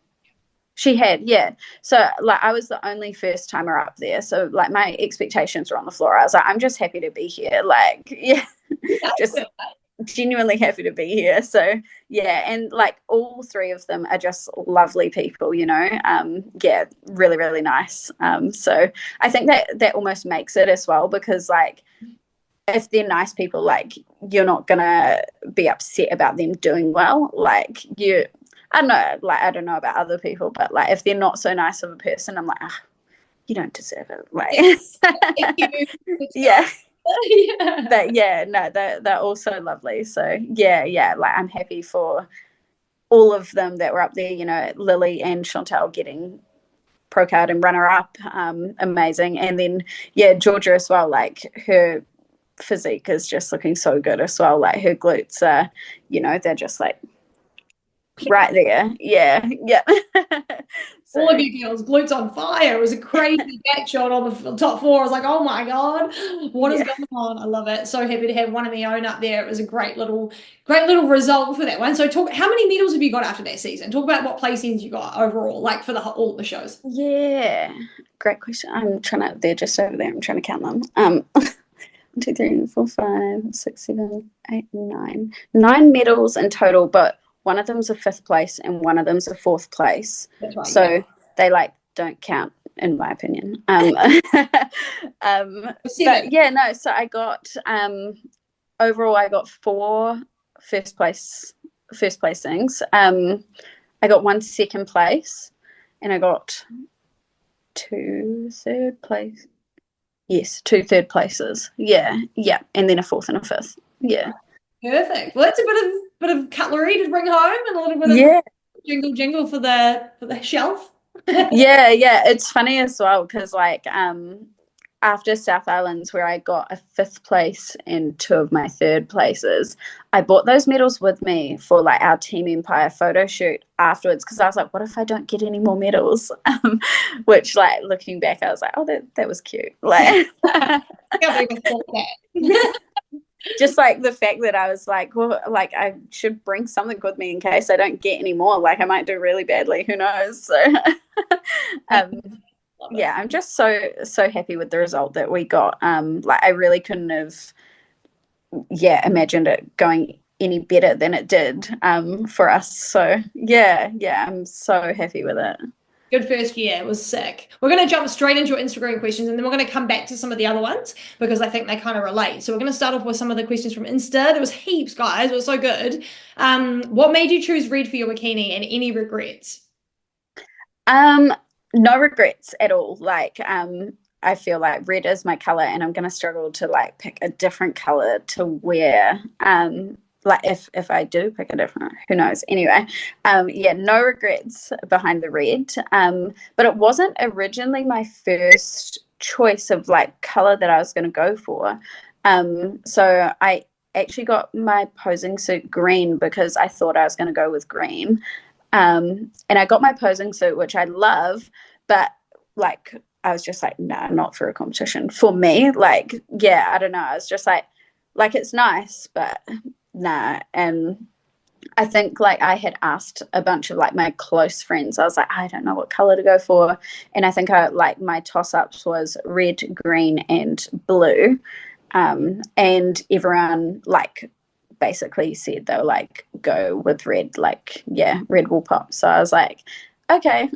She had, yeah. So like I was the only first timer up there. So like my expectations were on the floor. I was like, I'm just happy to be here. Like, yeah, just genuinely happy to be here. So yeah, and like all three of them are just lovely people, yeah, really, really nice. So I think that almost makes it as well, because like if they're nice people, like you're not gonna be upset about them doing well. Like I don't know, like I don't know about other people, but like if they're not so nice of a person, I'm like, oh, you don't deserve it. Like, yeah. Yeah. But yeah, no, they're also lovely. So yeah, like I'm happy for all of them that were up there. Lily and Chantal getting pro card and runner up, amazing. And then yeah, Georgia as well. Like her physique is just looking so good as well. Like her glutes are, they're just like right there. Yeah. So, all of you girls, glutes on fire. It was a crazy back shot on the top four. I was like, oh my God, what is going on? I love it. So happy to have one of my own up there. It was a great little result for that one. So how many medals have you got after that season? Talk about what placings you got overall, like for all of the shows. Yeah. Great question. They're just over there. I'm trying to count them. 1, 2, 3, 4, 5, 6, 7, 8, 9. 9 medals in total, but one of them's a 5th place and one of them's a 4th place. That's right, so yeah. they like don't count in my opinion. But yeah, no, so I got overall I got 4 first placings. I got 1 second place, and I got 2 third place. Yes, 2 third places. Yeah, and then a 4th and a 5th. Yeah. Perfect. Well, that's a bit of cutlery to bring home, and a little bit of jingle for the shelf. Yeah, it's funny as well because like after South Islands, where I got a 5th place and 2 of my 3rd places, I brought those medals with me for like our Team Empire photo shoot afterwards, because I was like, what if I don't get any more medals? Which, like, looking back, I was like, oh, that was cute. Like, I can't believe I thought that. just like the fact that I was like, well, like I should bring something with me in case I don't get any more. Like I might do really badly. Who knows? So, yeah, I'm just so happy with the result that we got. Like I really couldn't have, imagined it going any better than it did for us. So yeah, I'm so happy with it. Good first year. It was sick. We're going to jump straight into your Instagram questions, and then we're going to come back to some of the other ones because I think they kind of relate. So we're going to start off with some of the questions from Insta. There was heaps, guys. It was so good. What made you choose red for your bikini, and any regrets? No regrets at all. Like, I feel like red is my color, and I'm going to struggle to like pick a different color to wear. Like if I do pick a different, who knows? Anyway, yeah, no regrets behind the red. But it wasn't originally my first choice of like color that I was going to go for. So I actually got my posing suit green because I thought I was going to go with green. And I got my posing suit, which I love, but like I was just like, nah, not for a competition. For me, like, yeah, I don't know. I was just like it's nice, but nah. And I think like I had asked a bunch of like my close friends. I was like, I don't know what color to go for. And I think my toss-ups was red, green, and blue. And everyone like basically said they were like, go with red, like, yeah, red will pop. So I was like, okay.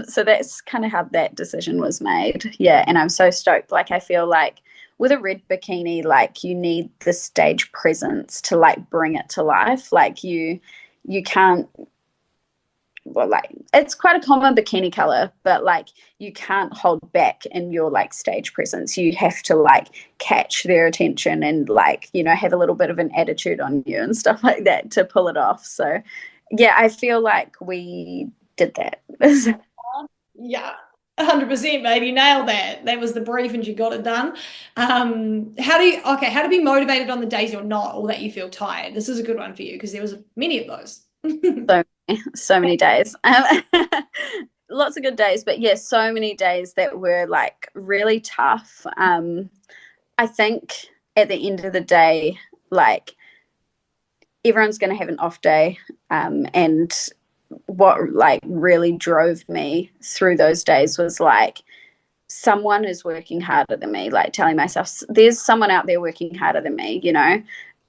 So that's kind of how that decision was made. Yeah. And I'm so stoked. Like, I feel like with a red bikini, like you need the stage presence to like bring it to life. Like you can't, well, like it's quite a common bikini color, but like you can't hold back in your like stage presence. You have to like catch their attention and like, you know, have a little bit of an attitude on you and stuff like that to pull it off. So yeah, I feel like we did that. Yeah, 100%, baby. Nailed that. That was the brief and you got it done. How to be motivated on the days you're not or that you feel tired? This is a good one for you because there was many of those. So many days. Lots of good days, but yeah, so many days that were like really tough. I think at the end of the day, like everyone's going to have an off day. And what like really drove me through those days was like someone is working harder than me, like telling myself there's someone out there working harder than me, you know.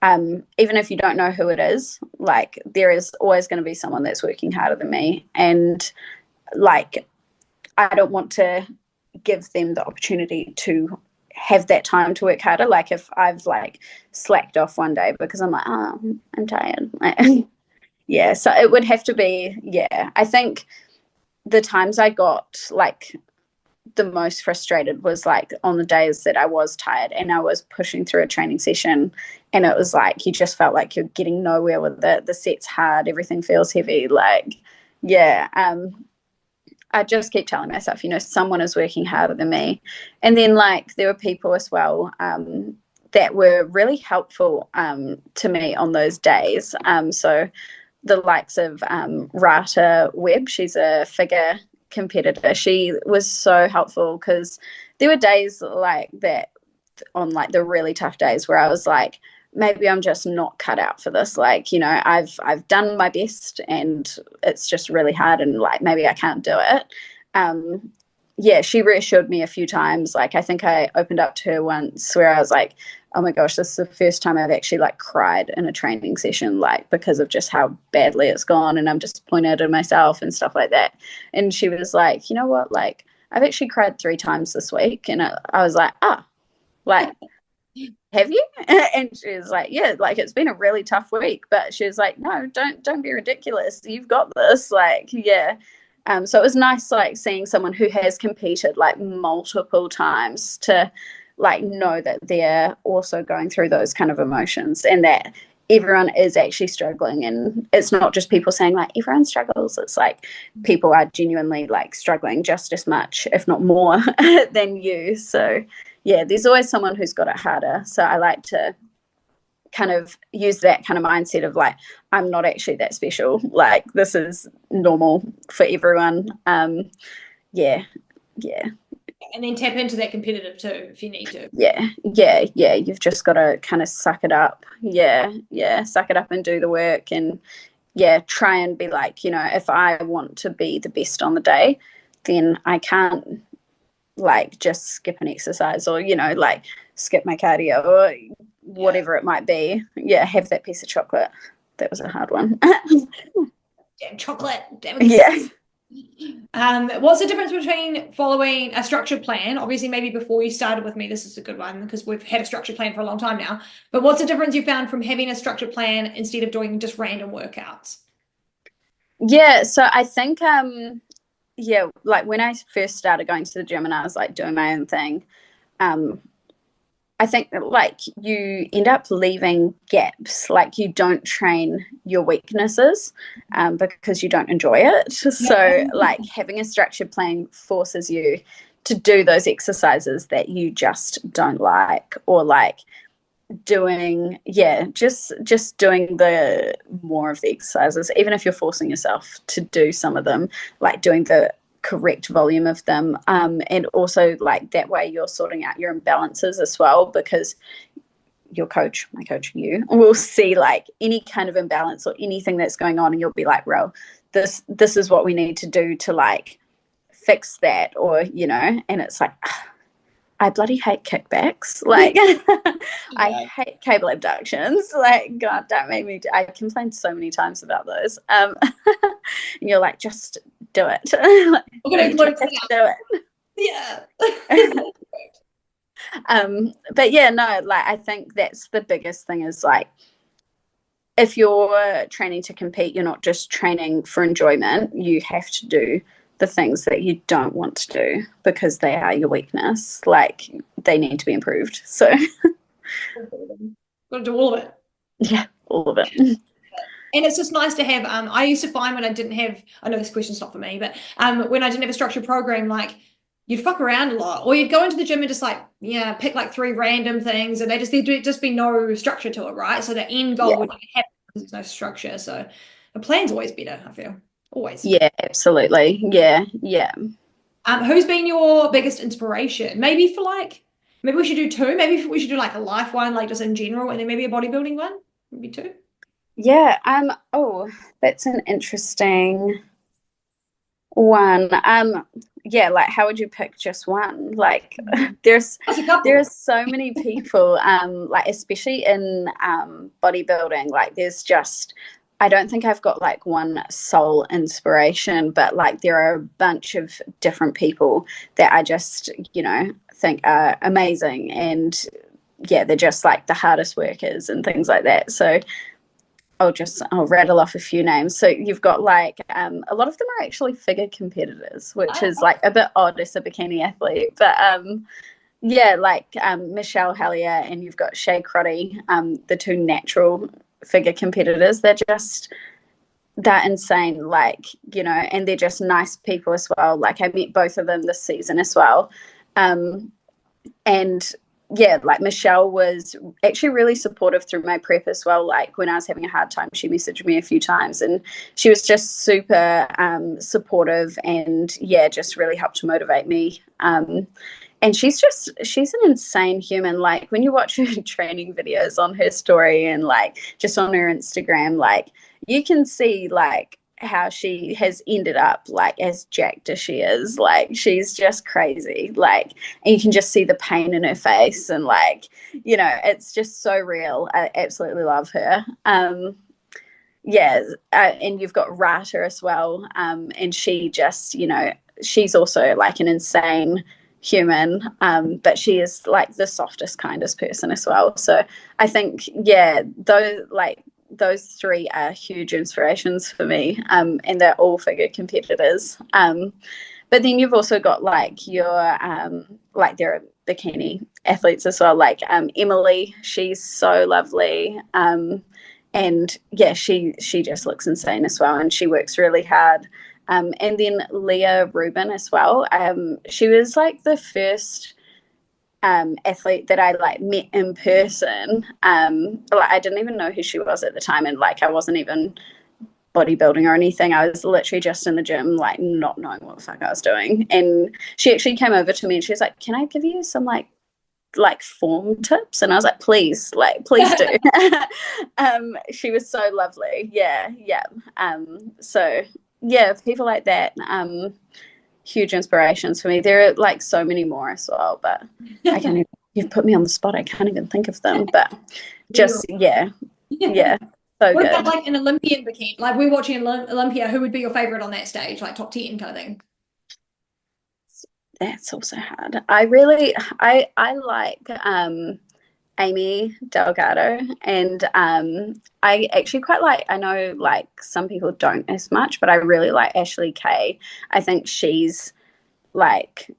Even if you don't know who it is, like there is always going to be someone that's working harder than me. And like, I don't want to give them the opportunity to have that time to work harder. Like if I've like slacked off one day because I'm like, oh, I'm tired. Yeah. So it would have to be, yeah, I think the times I got like the most frustrated was like on the days that I was tired and I was pushing through a training session and it was like you just felt like you're getting nowhere with it. The set's hard, everything feels heavy. Like, yeah, I just keep telling myself, you know, someone is working harder than me. And then like there were people as well that were really helpful to me on those days. So the likes of Rata Webb, she's a figure competitor. She was so helpful because there were days like that on like the really tough days where I was like, maybe I'm just not cut out for this. Like, you know, I've done my best and it's just really hard and like maybe I can't do it. Yeah, she reassured me a few times. Like I think I opened up to her once where I was like, oh my gosh, this is the first time I've actually like cried in a training session, like because of just how badly it's gone. And I'm disappointed in myself and stuff like that. And she was like, you know what? Like I've actually cried 3 times this week. And I was like, like, have you? And she was like, yeah, like it's been a really tough week. But she was like, no, don't be ridiculous. You've got this. Like, yeah. So it was nice, like seeing someone who has competed like multiple times to like know that they're also going through those kind of emotions and that everyone is actually struggling, and it's not just people saying like everyone struggles. It's like people are genuinely like struggling just as much, if not more, than you. So yeah, there's always someone who's got it harder. So I like to kind of use that kind of mindset of like, I'm not actually that special. Like this is normal for everyone. Yeah. And then tap into that competitive too if you need to. Yeah. You've just got to kind of suck it up. Yeah. Suck it up and do the work, and try and be like, if I want to be the best on the day, then I can't like just skip an exercise, or like skip my cardio, or whatever it might be. Have that piece of chocolate. That was a hard one. Damn chocolate. Damn it. What's the difference between following a structured plan? Obviously, maybe before you started with me, this is a good one because we've had a structured plan for a long time now. But what's the difference you found from having a structured plan instead of doing just random workouts? Yeah, so I think like when I first started going to the gym and I was like doing my own thing, I think that like you end up leaving gaps, like you don't train your weaknesses because you don't enjoy it. So like having a structured plan forces you to do those exercises that you just don't like, or like doing just doing the more of the exercises, even if you're forcing yourself to do some of them, like doing the correct volume of them, and also like that way you're sorting out your imbalances as well, because your coach, my coach, you will see like any kind of imbalance or anything that's going on, and you'll be like, well, this is what we need to do to like fix that, or and it's like, I bloody hate kickbacks. Like, I hate cable abductions. Like, God, don't make me. I complained so many times about those. And you're like, just do it. Like, we're gonna do it. Yeah. But yeah, no, like I think that's the biggest thing is like, if you're training to compete, you're not just training for enjoyment. You have to do the things that you don't want to do because they are your weakness. Like they need to be improved. So Got to do all of it. Yeah, all of it. And it's just nice to have, I used to find when I didn't have, I know this question's not for me, but when I didn't have a structured program, like you'd fuck around a lot, or you'd go into the gym and just like, pick like 3 random things, and there'd just be no structure to it, right? So the end goal would happen because there's no structure. So a plan's always better, I feel. Always. Yeah, absolutely. Yeah. Who's been your biggest inspiration? Maybe we should do 2. Maybe we should do like a life one, like just in general, and then maybe a bodybuilding one. Maybe 2. Yeah. Oh, that's an interesting one. Yeah, like how would you pick just one? Like there's so many people, like especially in bodybuilding, like there's just, I don't think I've got like one sole inspiration, but like there are a bunch of different people that I just, think are amazing, and they're just like the hardest workers and things like that. So I'll rattle off a few names. So you've got like a lot of them are actually figure competitors, which is like a bit odd as a bikini athlete. But like Michelle Hellier, and you've got Shay Crotty, the 2 natural figure competitors. They're insane, like, and they're just nice people as well. Like I met both of them this season as well. And like Michelle was actually really supportive through my prep as well. Like when I was having a hard time, she messaged me a few times, and she was just super supportive, and just really helped to motivate me. And she's an insane human. Like when you watch her training videos on her story and like just on her Instagram, like you can see like how she has ended up like as jacked as she is. Like she's just crazy, like, and you can just see the pain in her face, and like, it's just so real. I absolutely love her. And you've got Rata as well, and she just, she's also like an insane human, but she is like the softest, kindest person as well. So I think those 3 are huge inspirations for me, and they're all figure competitors. But then you've also got like your like there are bikini athletes as well, like Emily, she's so lovely, and yeah, she just looks insane as well, and she works really hard. And then Leah Rubin as well. She was like the first athlete that I like met in person. Like I didn't even know who she was at the time, and like I wasn't even bodybuilding or anything. I was literally just in the gym, like not knowing what the fuck I was doing. And she actually came over to me and she was like, "Can I give you some like form tips?" And I was like, please do. She was so lovely. Yeah. So yeah, people like that, huge inspirations for me. There are like so many more as well, but I can't even, you've put me on the spot, I can't even think of them, but just yeah so What good. about like an Olympian bikini? Like we're watching Olympia, who would be your favorite on that stage, like top 10 kind of thing? That's also hard. I like Amy Delgado, and I actually quite like, I know like some people don't as much, but I really like Ashley Kay. I think she's like,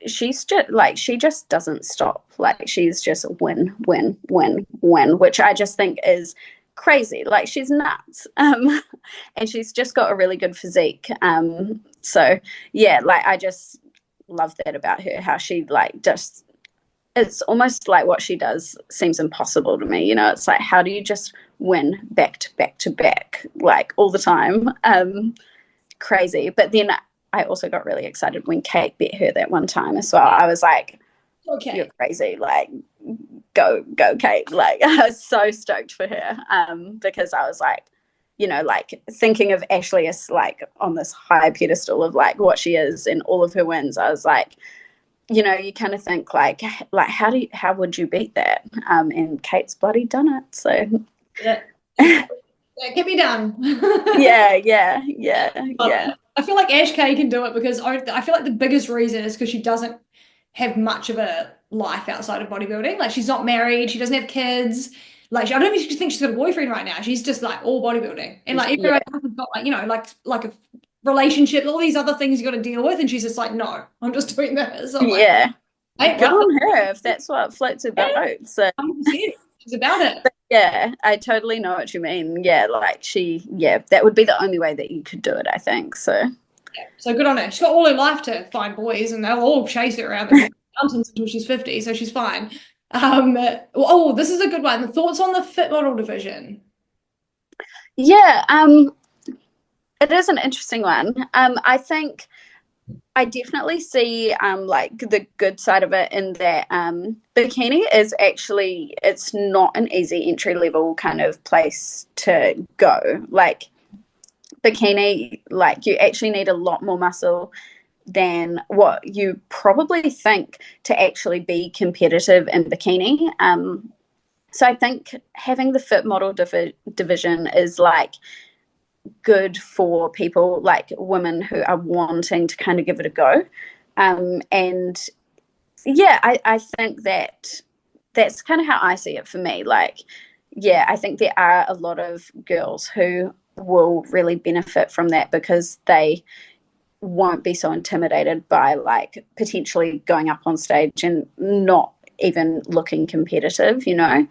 she's just like, she just doesn't stop. Like she's just win, which I just think is crazy. Like she's nuts. And she's just got a really good physique. So yeah, like I just love that about her, how she like just, it's almost like what she does seems impossible to me. You know, it's like, how do you just win back to back to back, like all the time? Crazy. But then I also got really excited when Kate beat her that one time as well. I was like, okay, you're crazy. Like, go, Kate. Like, I was so stoked for her, because I was like, you know, like thinking of Ashley as like on this high pedestal of like what she is and all of her wins. I was like, you know, you kind of think like how would you beat that? And Kate's bloody done it. So yeah, it can be done. yeah. I feel like Ash K can do it because I feel like the biggest reason is because she doesn't have much of a life outside of bodybuilding. Like she's not married, she doesn't have kids. Like I don't even think she's got a boyfriend right now. She's just like all bodybuilding, and like everyone else has got like, you know, like a relationship, all these other things you got to deal with, and she's just like, no, I'm just doing this. I'm yeah. Like, good on her if that's what floats her boat. So 100%. She's about it. But yeah, I totally know what you mean. Yeah, like that would be the only way that you could do it, I think. So yeah, so good on her. She's got all her life to find boys, and they'll all chase her around the mountains until she's 50, so she's fine. Oh, this is a good one. The thoughts on the fit model division? Yeah, it is an interesting one. I think I definitely see like the good side of it in that bikini is actually, it's not an easy entry level kind of place to go. Like bikini, like you actually need a lot more muscle than what you probably think to actually be competitive in bikini. So I think having the fit model division is like good for people like women who are wanting to kind of give it a go. And yeah, I think that's kind of how I see it for me. Like, yeah, I think there are a lot of girls who will really benefit from that because they won't be so intimidated by like potentially going up on stage and not even looking competitive, you know,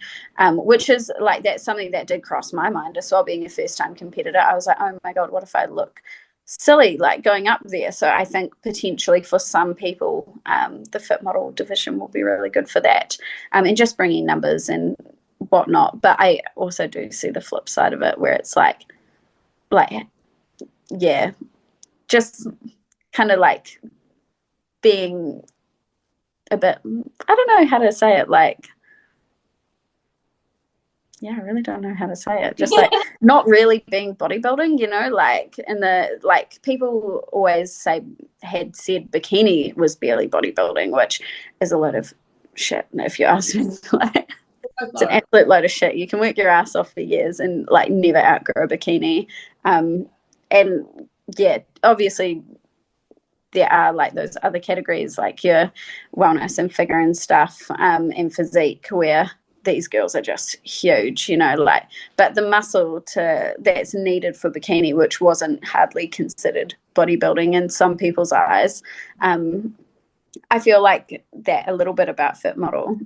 which is like, that's something that did cross my mind as well. Being a first time competitor, I was like, oh my God, what if I look silly like going up there? So I think potentially for some people, the fit model division will be really good for that, and just bringing numbers and whatnot. But I also do see the flip side of it where it's like yeah, just kind of like being a bit, I don't know how to say it, like, yeah, I really don't know how to say it. Just like not really being bodybuilding, you know, like in the, like people always had said bikini was barely bodybuilding, which is a lot of shit if you ask me. Like, it's an absolute load of shit. You can work your ass off for years and like never outgrow a bikini. And yeah, obviously there are like those other categories like your wellness and figure and stuff, and physique, where these girls are just huge, you know, like, but the muscle that's needed for bikini, which wasn't hardly considered bodybuilding in some people's eyes, I feel like that a little bit about fit model,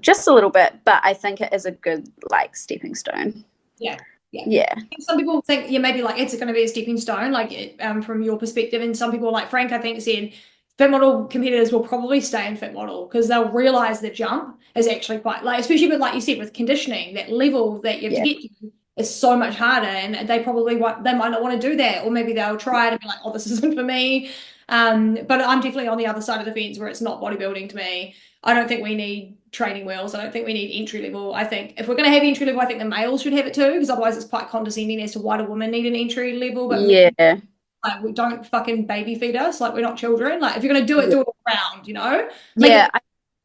just a little bit, but I think it is a good like stepping stone. Yeah, yeah. Yeah. Some people think, yeah, maybe like it's going to be a stepping stone, like from your perspective. And some people, like Frank, I think said, fit model competitors will probably stay in fit model because they'll realize the jump is actually quite like, especially with like you said with conditioning, that level that you have to Yeah. get to is so much harder, and they probably they might not want to do that, or maybe they'll try it and be like, oh, this isn't for me. But I'm definitely on the other side of the fence where it's not bodybuilding to me. I don't think we need training wheels. I don't think we need entry level. I think if we're going to have entry level, I think the males should have it too, because otherwise it's quite condescending as to why do women need an entry level, but men, Yeah. like, we don't fucking baby feed us. Like, we're not children. Like, if you're going to do it all around, Make Yeah, it.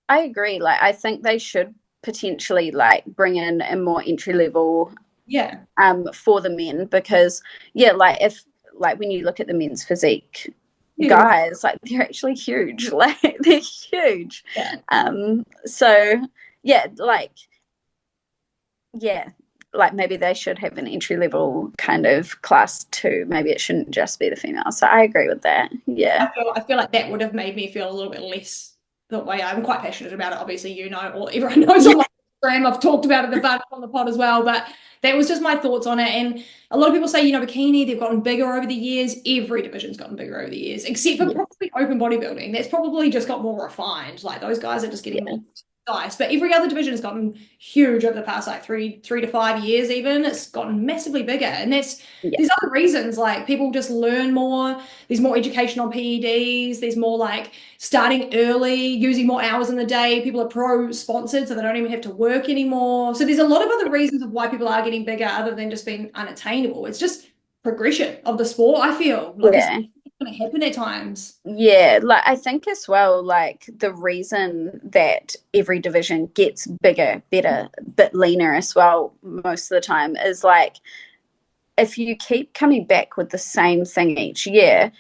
I agree. Like, I think they should potentially like bring in a more entry level Yeah. for the men, because yeah, like if like when you look at the men's physique Huge. guys, like they're actually huge. Like they're huge. Yeah. So yeah, yeah, like maybe they should have an entry level kind of class too. Maybe it shouldn't just be the female. So I agree with that. Yeah. I feel like that would have made me feel a little bit less the way I'm quite passionate about it. Obviously, or everyone knows on my Instagram. I've talked about it on the pod as well, but that was just my thoughts on it. And a lot of people say, bikini, they've gotten bigger over the years. Every division's gotten bigger over the years, except for Yeah. probably open bodybuilding. That's probably just got more refined. Like those guys are just getting Yeah. more nice. But every other division has gotten huge over the past like three to 5 years. Even it's gotten massively bigger, and Yeah. there's other reasons. Like people just learn more. There's more education on PEDs. There's more like starting early, using more hours in the day. People are pro sponsored, so they don't even have to work anymore. So there's a lot of other reasons of why people are getting bigger other than just being unattainable. It's just progression of the sport, I feel. Like it's Yeah. going to happen at times. Yeah, like I think as well, like the reason that every division gets bigger, better, bit leaner as well most of the time is like if you keep coming back with the same thing each year,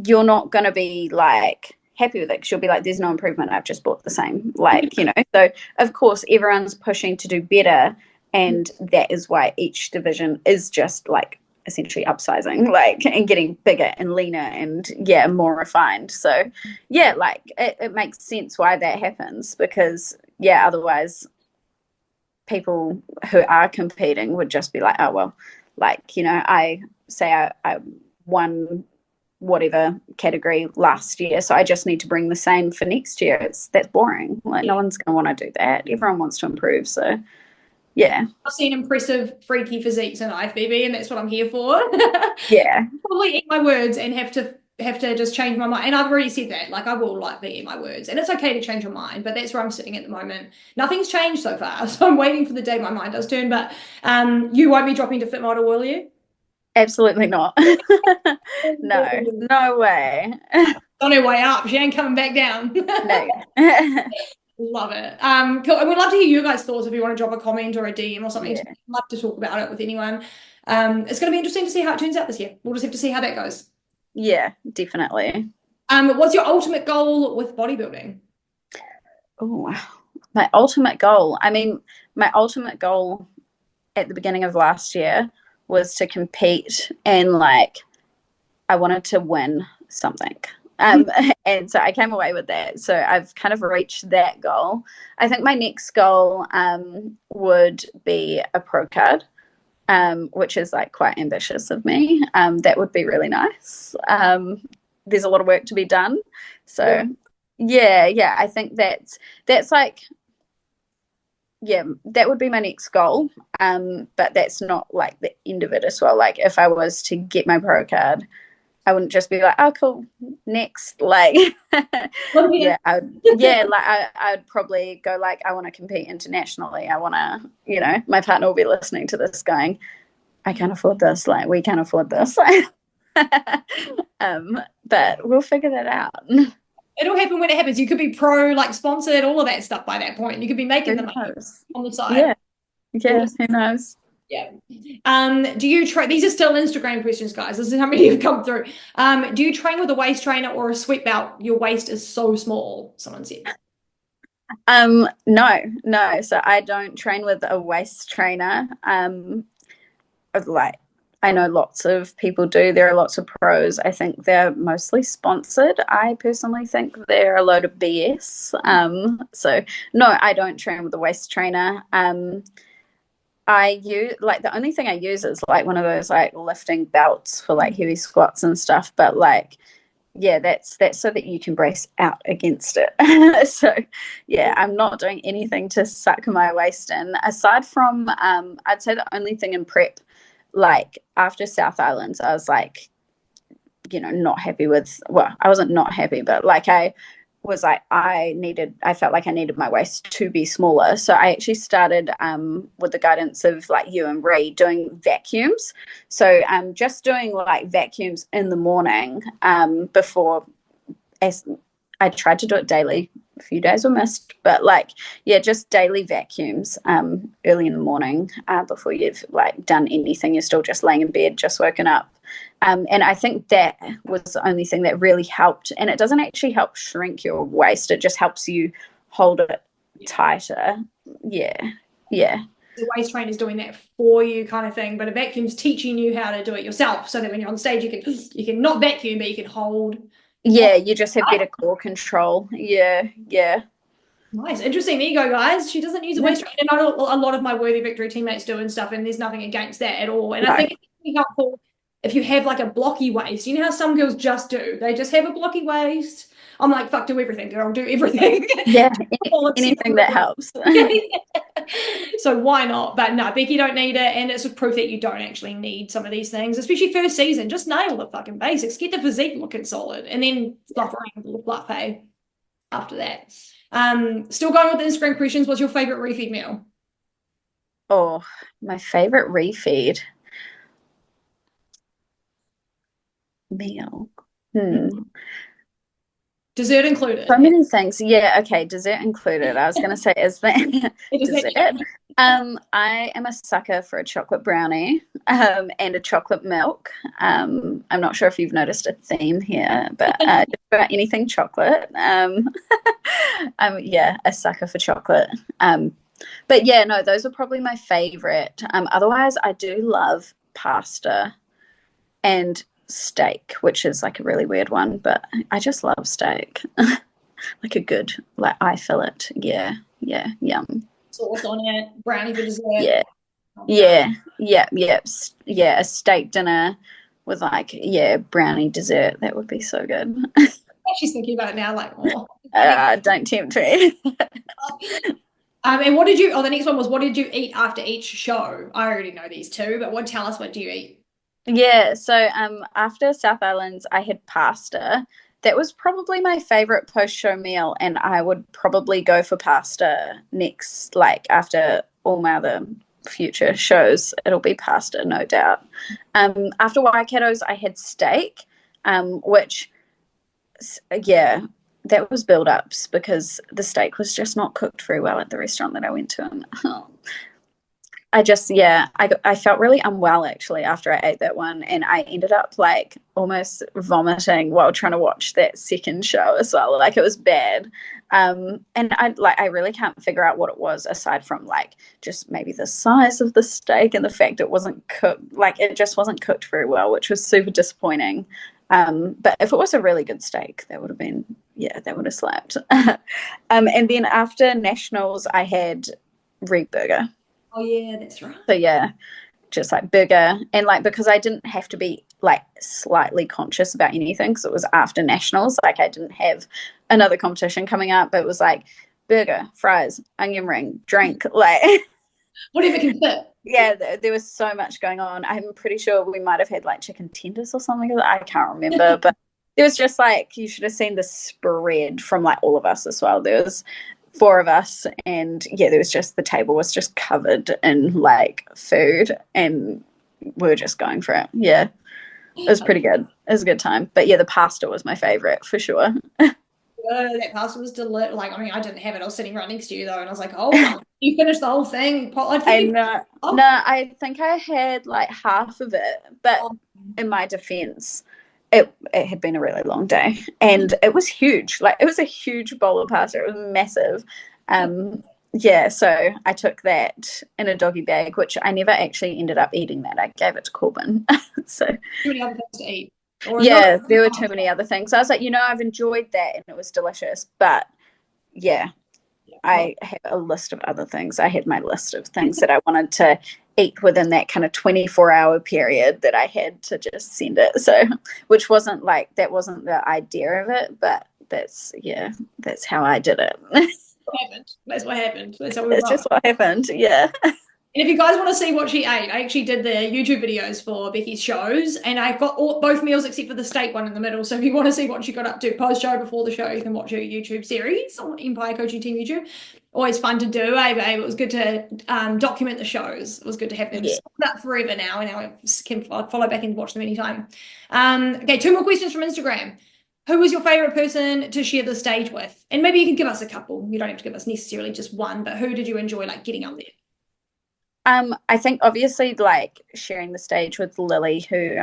you're not going to be like happy with it, because you'll be like, there's no improvement. I've just bought the same. Like, so of course everyone's pushing to do better. And that is why each division is just like essentially upsizing, like, and getting bigger and leaner and yeah, more refined. So yeah, like it makes sense why that happens, because yeah, otherwise people who are competing would just be like, oh well, like I say I won whatever category last year, so I just need to bring the same for next year. That's boring. Like no one's going to want to do that. Everyone wants to improve. So yeah. I've seen impressive freaky physiques in IFBB, and that's what I'm here for. Yeah. Probably eat my words and have to just change my mind. And I've already said that. Like I will likely eat my words. And it's okay to change your mind, but that's where I'm sitting at the moment. Nothing's changed so far. So I'm waiting for the day my mind does turn. But you won't be dropping to fit model, will you? Absolutely not. No way. On her way up. She ain't coming back down. No. Love it. Cool. And we'd love to hear your guys' thoughts if you want to drop a comment or a DM or something. Yeah. I'd love to talk about it with anyone. It's going to be interesting to see how it turns out this year. We'll just have to see how that goes. Yeah, definitely. What's your ultimate goal with bodybuilding? Oh, my ultimate goal. I mean, my ultimate goal at the beginning of last year was to compete, and like I wanted to win something. And so I came away with that. So I've kind of reached that goal. I think my next goal would be a pro card, which is like quite ambitious of me. That would be really nice. There's a lot of work to be done. So yeah, I think that's like, yeah, that would be my next goal. But that's not like the end of it as well. Like if I was to get my pro card, I wouldn't just be like, oh, cool, next. Like, yeah, I'd probably go like, I want to compete internationally. I want to, my partner will be listening to this going, I can't afford this. Like, we can't afford this. But we'll figure that out. It'll happen when it happens. You could be pro, like sponsored, all of that stuff by that point. You could be making the money on the side. Yeah, who knows? Yeah. Do you train? These are still Instagram questions, guys. This is how many have come through. Do you train with a waist trainer or a sweat belt? Your waist is so small, someone said. No. So I don't train with a waist trainer. Like I know lots of people do. There are lots of pros. I think they're mostly sponsored. I personally think they're a load of BS. So no, I don't train with a waist trainer. I use like the only thing I use is like one of those like lifting belts for like heavy squats and stuff. But like, yeah, that's so that you can brace out against it. So yeah, I'm not doing anything to suck my waist in aside from I'd say the only thing in prep, like after South Islands, I was like, not happy with, well, I wasn't not happy, but like I was like, I felt like I needed my waist to be smaller. So I actually started with the guidance of like you and Ree doing vacuums. So just doing like vacuums in the morning before, as I tried to do it daily. A few days were missed, but like, yeah, just daily vacuums early in the morning before you've like done anything. You're still just laying in bed, just woken up. And I think that was the only thing that really helped. And it doesn't actually help shrink your waist. It just helps you hold it tighter. Yeah. Yeah. The waist trainer is doing that for you kind of thing, but a vacuum's teaching you how to do it yourself so that when you're on stage, you can not vacuum, but you can hold. Yeah, you just have better core control. Yeah, yeah. Nice. Interesting. There you go, guys. She doesn't use a waist trainer. And I know a lot of my Worthy Victory teammates do and stuff, and there's nothing against that at all. And I think it's really helpful if you have like a blocky waist. You know how some girls just do? They just have a blocky waist. I'm like, fuck, do everything, girl. Do everything. Yeah, anything that helps. So why not? But no, Becky, you don't need it. And it's a proof that you don't actually need some of these things, especially first season. Just nail the fucking basics. Get the physique looking solid. And then fluff around with the fluff, hey, after that. Still going with the Instagram questions. What's your favorite refeed meal? Oh, my favorite refeed meal. Dessert included. So many things. Yeah, okay, dessert included. I was going to say, is that dessert? I am a sucker for a chocolate brownie and a chocolate milk. I'm not sure if you've noticed a theme here, but just about anything chocolate. I'm a sucker for chocolate. But yeah, no, those are probably my favorite. Otherwise, I do love pasta and steak, which is like a really weird one, but I just love steak. Like a good, like eye fillet. Yeah, yum. Sauce on it, brownie for dessert. Yeah. A steak dinner with like, brownie dessert. That would be so good. She's thinking about it now, like, oh. Don't tempt me. And the next one was, what did you eat after each show? I already know these two, but tell us, what do you eat? Yeah, so after South Islands, I had pasta. That was probably my favorite post-show meal, and I would probably go for pasta next, like after all my other future shows. It'll be pasta, no doubt. After Waikato's, I had steak, which, that was build-ups because the steak was just not cooked very well at the restaurant that I went to. And I felt really unwell actually after I ate that one, and I ended up like almost vomiting while trying to watch that second show as well. Like it was bad. And I really can't figure out what it was aside from like just maybe the size of the steak and the fact it wasn't cooked, like it just wasn't cooked very well, which was super disappointing. But if it was a really good steak, that would have slapped. And then after nationals, I had Reed burger. Oh yeah, that's right. So yeah, just like burger, and like because I didn't have to be like slightly conscious about anything because it was after nationals, like I didn't have another competition coming up, but it was like burger, fries, onion ring, drink, like whatever can fit. Yeah, there was so much going on. I'm pretty sure we might have had like chicken tenders or something. I can't remember, but it was just like, you should have seen the spread from like all of us as well. There was 4 of us, and the table was just covered in like food, and we were just going for it. Yeah, it was pretty good. It was a good time. But yeah, the pasta was my favorite for sure. That pasta was delicious. Like, I mean, I didn't have it. I was sitting right next to you though, and I was like, "Oh my!" You finished the whole thing. I think I had like half of it, but in my defense, it had been a really long day, and it was huge. Like, it was a huge bowl of pasta. It was massive. So I took that in a doggy bag, which I never actually ended up eating that. I gave it to Corbin. So too many other things to eat. There were too many other things. I was like, I've enjoyed that and it was delicious, but yeah, I had a list of other things. I had my list of things that I wanted to eat within that kind of 24-hour period that I had to just send it. So, which wasn't like, that wasn't the idea of it, but that's how I did it. That's what happened. That's how we That's just what happened. Yeah. And if you guys want to see what she ate, I actually did the YouTube videos for Becky's shows, and I got both meals except for the steak one in the middle. So if you want to see what she got up to post-show, before the show, you can watch her YouTube series on Empire Coaching Team YouTube. Always fun to do, eh, babe? It was good to document the shows. It was good to have them up forever now, and now I can follow back and watch them anytime. Okay, 2 more questions from Instagram. Who was your favorite person to share the stage with? And maybe you can give us a couple. You don't have to give us necessarily just one, but who did you enjoy like getting up there? I think obviously like sharing the stage with Lily, who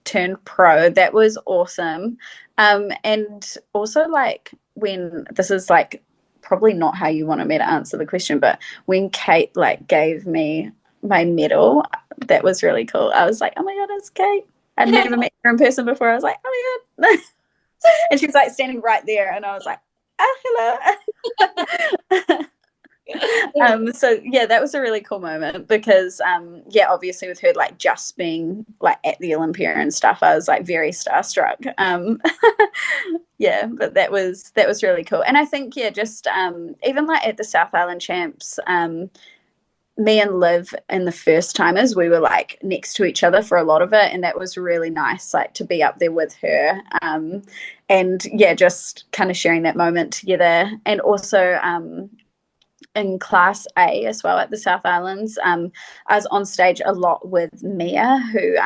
turned pro, that was awesome. And also like when, this is like probably not how you wanted me to answer the question, but when Kate like gave me my medal, that was really cool. I was like, oh my God, it's Kate. I'd never met her in person before. I was like, oh my God. And she was like standing right there, and I was like, oh, hello. So yeah, that was a really cool moment because obviously with her like just being like at the Olympia and stuff, I was like very starstruck. But that was really cool. And I think just even like at the South Island Champs, me and Liv and the first timers, we were like next to each other for a lot of it, and that was really nice, like to be up there with her, and just kind of sharing that moment together. And also in Class A as well at the South Islands, I was on stage a lot with Mia, who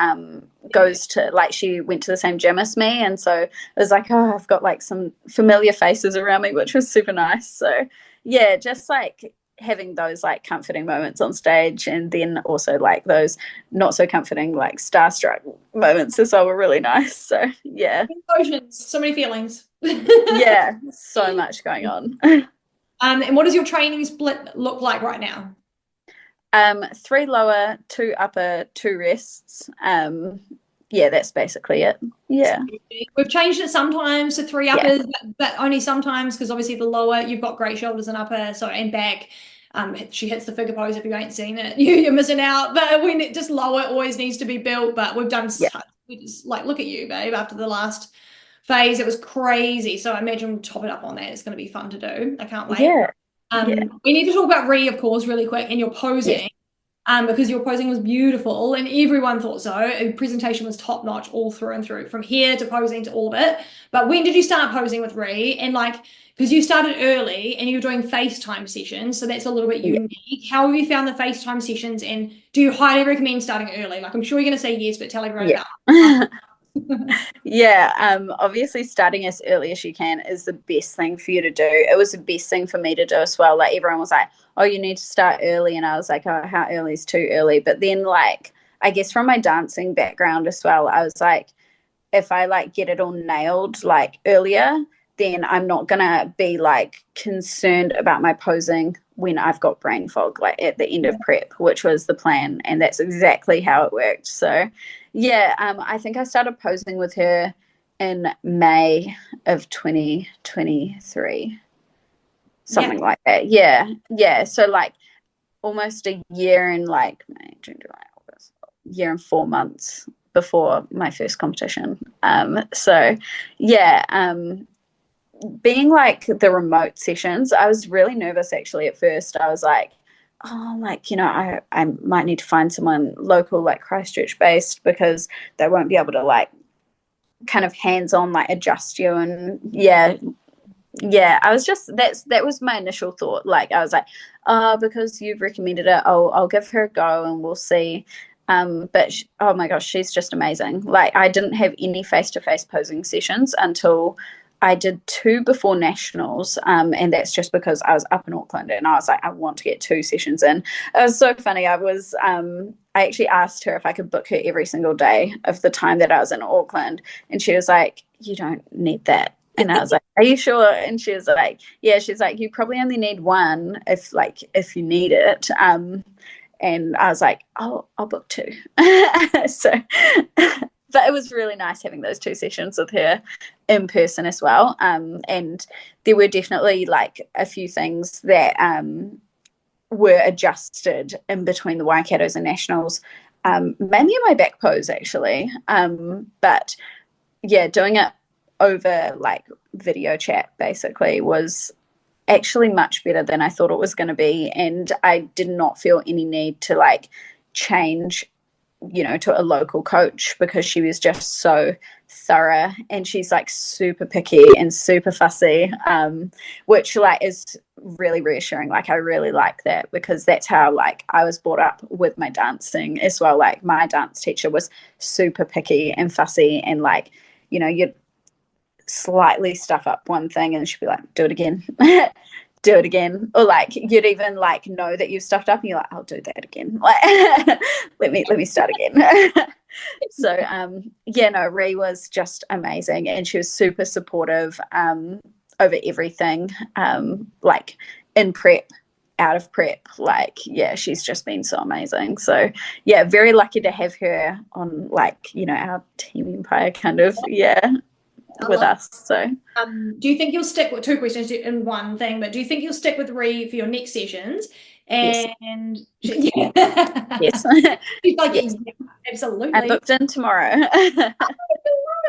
goes to, like, she went to the same gym as me, and so it was like, oh, I've got like some familiar faces around me, which was super nice. So yeah, just like having those like comforting moments on stage, and then also like those not so comforting like starstruck moments as well were really nice. So yeah, emotions, so many feelings. Yeah, so much going on. And what does your training split look like right now? 3 lower, 2 upper, 2 rests. That's basically it. Yeah. We've changed it sometimes to 3 uppers, but only sometimes, because obviously the lower, you've got great shoulders and upper, so, and back. She hits the figure pose. If you ain't seen it, you're missing out. But when it just lower, it always needs to be built. But we've done, we just like, look at you, babe. After the last phase, it was crazy. So I imagine we'll top it up on that. It's going to be fun to do. I can't wait. We need to talk about Ree, of course, really quick, and your posing. Because your posing was beautiful and everyone thought so. Your presentation was top notch all through and through, from hair to posing to all of it. But when did you start posing with Ree? And like, because you started early and you were doing FaceTime sessions, so that's a little bit unique. How have you found the FaceTime sessions, and do you highly recommend starting early? Like, I'm sure you're going to say yes, but tell everyone about obviously starting as early as you can is the best thing for you to do. It was the best thing for me to do as well. Like, everyone was like, oh, you need to start early, and I was like, oh, how early is too early? But then, like, I guess from my dancing background as well, I was like, if I like get it all nailed like earlier, then I'm not gonna be like concerned about my posing when I've got brain fog, like at the end of prep, which was the plan, and that's exactly how it worked. So I think I started posing with her in May of 2023, something like that. So like almost a year and like May, June, July, August, year and 4 months before my first competition. Being like the remote sessions, I was really nervous actually at first. I was like, oh, like, I might need to find someone local, like Christchurch based, because they won't be able to like kind of hands-on like adjust you. And I was just, that was my initial thought. Like, I was like, oh, because you've recommended it, I'll give her a go and we'll see. But oh my gosh, she's just amazing. Like, I didn't have any face-to-face posing sessions until I did 2 before nationals, and that's just because I was up in Auckland and I was like, I want to get 2 sessions in. It was so funny. I actually asked her if I could book her every single day of the time that I was in Auckland, and she was like, you don't need that. And I was like, are you sure? And she was like, yeah. She's like, you probably only need 1 if you need it. And I was like, oh, I'll book 2. So but it was really nice having those 2 sessions with her in person as well. And there were definitely like a few things that were adjusted in between the Waikatos and Nationals, mainly in my back pose actually. But yeah, doing it over like video chat basically was actually much better than I thought it was going to be. And I did not feel any need to like change, to a local coach, because she was just so thorough, and she's like super picky and super fussy, which like is really reassuring. Like I really like that, because that's how like I was brought up with my dancing as well. Like my dance teacher was super picky and fussy, and like, you'd slightly stuff up one thing and she'd be like, do it again. Do it again. Or like you'd even like know that you've stuffed up and you're like, I'll do that again. Like let me start again. So Ree was just amazing, and she was super supportive over everything, like in prep, out of prep. Like she's just been so amazing. So very lucky to have her on like, our team empire kind of with us. So do you think you'll stick with 2 questions in one thing, but do you think you'll stick with Ree for your next sessions? And yes. Yes. She's like, yes. Absolutely. I booked in tomorrow.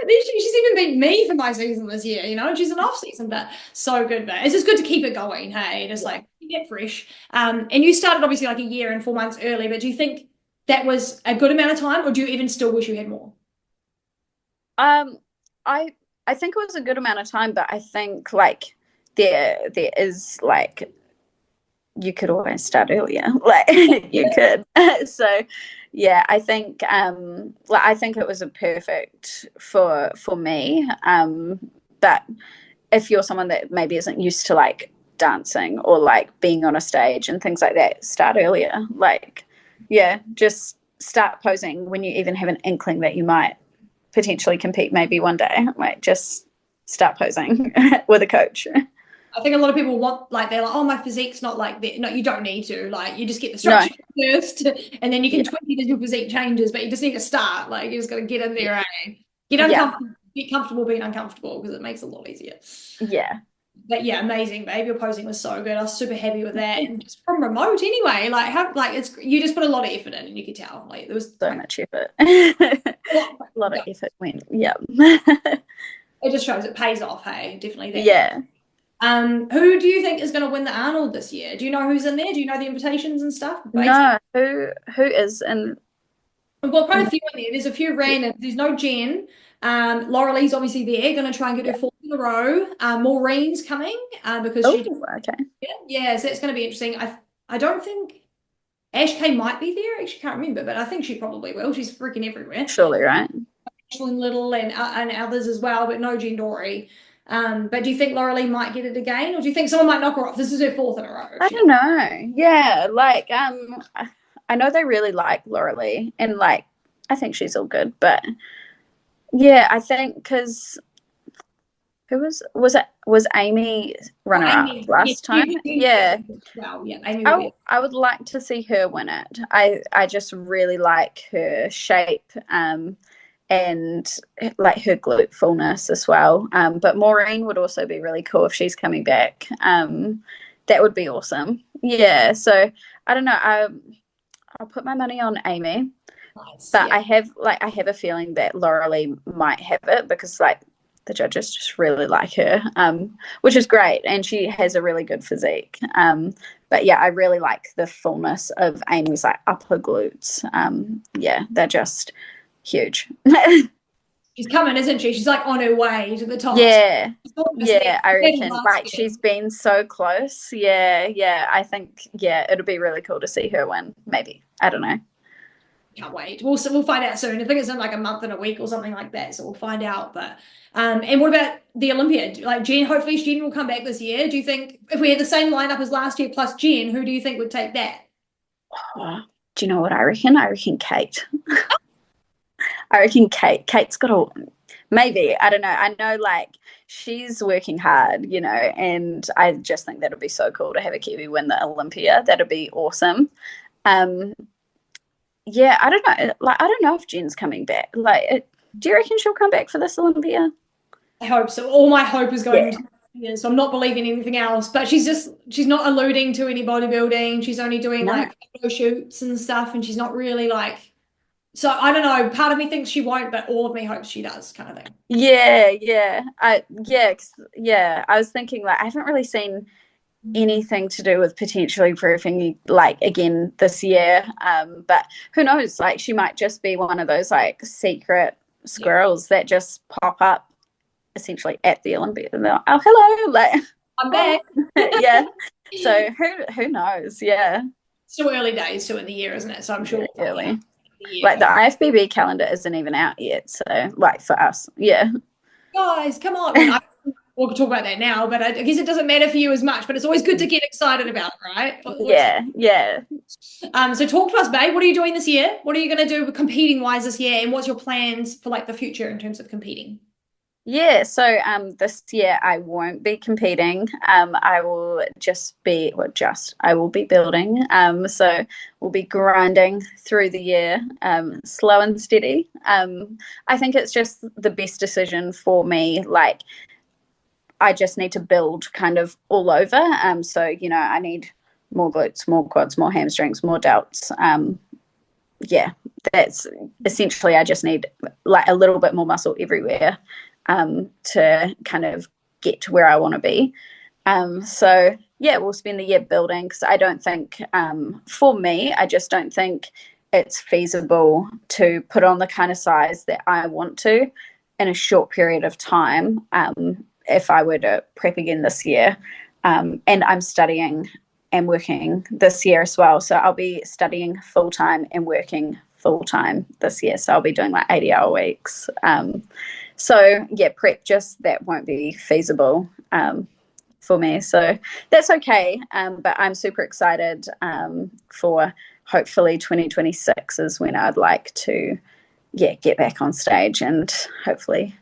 She's even beat me for my season this year, she's an off season, but so good. But it's just good to keep it going, hey, just like get fresh. And you started obviously like a year and 4 months early, but do you think that was a good amount of time, or do you even still wish you had more? I think it was a good amount of time, but I think like there is like, you could always start earlier. Like you could. So I think I think it was a perfect for me. But if you're someone that maybe isn't used to like dancing or like being on a stage and things like that, start earlier. Like just start posing when you even have an inkling that you might potentially compete maybe one day. Like just start posing with a coach. I think a lot of people want, like, they're like, oh, my physique's not like that. No, you don't need to. Like, you just get the structure first, and then you can tweak it as your physique changes, but you just need to start. Like, you just got to get in there, get uncomfortable, get comfortable being uncomfortable, because it makes it a lot easier. Yeah. But amazing, babe. Your posing was so good. I was super happy with that. And just from remote anyway, like you just put a lot of effort in, and you could tell. Like there was so much effort. A lot of effort went. Yeah. It just shows it pays off, hey, definitely that. Yeah. Who do you think is going to win the Arnold this year? Do you know who's in there? Do you know the invitations and stuff? No, who is in? We've got quite a few in there. There's a few random. There's no Jen. Laura Lee's obviously there, going to try and get her 4th in a row. Maureen's coming because okay. So it's going to be interesting. I don't think Ash K might be there. I actually can't remember, but I think she probably will. She's freaking everywhere. Surely, right? Ashlyn Little and others as well, but no Jen Dory. But do you think Laura Lee might get it again, or do you think someone might knock her off? This is her 4th in a row. I don't know. Yeah, like I know they really like Laura Lee, and like I think she's all good, but I think because who was Amy runner up last time? Yeah. Well, Amy. I would like to see her win it. I just really like her shape. And like her glute fullness as well. But Maureen would also be really cool if she's coming back. That would be awesome. Yeah. So I don't know. I'll put my money on Amy, but I have a feeling that Laura Lee might have it, because like the judges just really like her, which is great, and she has a really good physique. But I really like the fullness of Amy's like upper glutes. They're just huge. She's coming, isn't she? She's like on her way to the top. I reckon. Like she's been so close. I think it'll be really cool to see her win. Maybe, I don't know. Can't wait. We'll find out soon. I think it's in like a month and a week or something like that. So we'll find out. But and what about the Olympia? Like Jen, hopefully Jen will come back this year. Do you think if we had the same lineup as last year plus Jen, who do you think would take that? Do you know what I reckon? I reckon Kate. I reckon Kate's got a maybe. I don't know. I know like she's working hard, and I just think that'll be so cool to have a Kiwi win the Olympia. That'll be awesome. I don't know. Like I don't know if Jen's coming back. Like Do you reckon she'll come back for this Olympia? I hope so. All my hope is going Yeah. to so I'm not believing anything else. But she's not alluding to any bodybuilding. She's only doing No. like photo shoots and stuff, and she's not really like. So I don't know. Part of me thinks she won't, but all of me hopes she does, kind of thing. Yeah. I was thinking like I haven't really seen anything to do with potentially proofing like again this year. But who knows? Like she might just be one of those like secret squirrels that just pop up essentially at the Olympia. And they're like, oh, hello, like I'm back. yeah. So who knows? Yeah. Still early days too in the year, isn't it? So I'm sure Early. The Like the IFBB calendar isn't even out yet. So like for us, yeah. guys, come on. We'll talk about that now, but I guess it doesn't matter for you as much, but it's always good to get excited about it, right? Yeah. So talk to us, babe. What are you doing this year? What are you going to do competing wise this year? And what's your plans for like the future in terms of competing? Yeah, so this year I won't be competing. I will I will be building. So we'll be grinding through the year, slow and steady. I think it's just the best decision for me. Like I just need to build kind of all over. So I need more glutes, more quads, more hamstrings, more delts. Yeah, that's essentially I just need like a little bit more muscle everywhere to kind of get to where I want to be. So yeah, we'll spend the year building because I don't think for me, I just don't think it's feasible to put on the kind of size that I want to in a short period of time if I were to prep again this year. And I'm studying and working this year as well. So I'll be studying full time and working full time this year. So I'll be doing like 80-hour weeks. So yeah, prep just that won't be feasible for me. So that's okay. But I'm super excited for hopefully 2026 is when I'd like to get back on stage and hopefully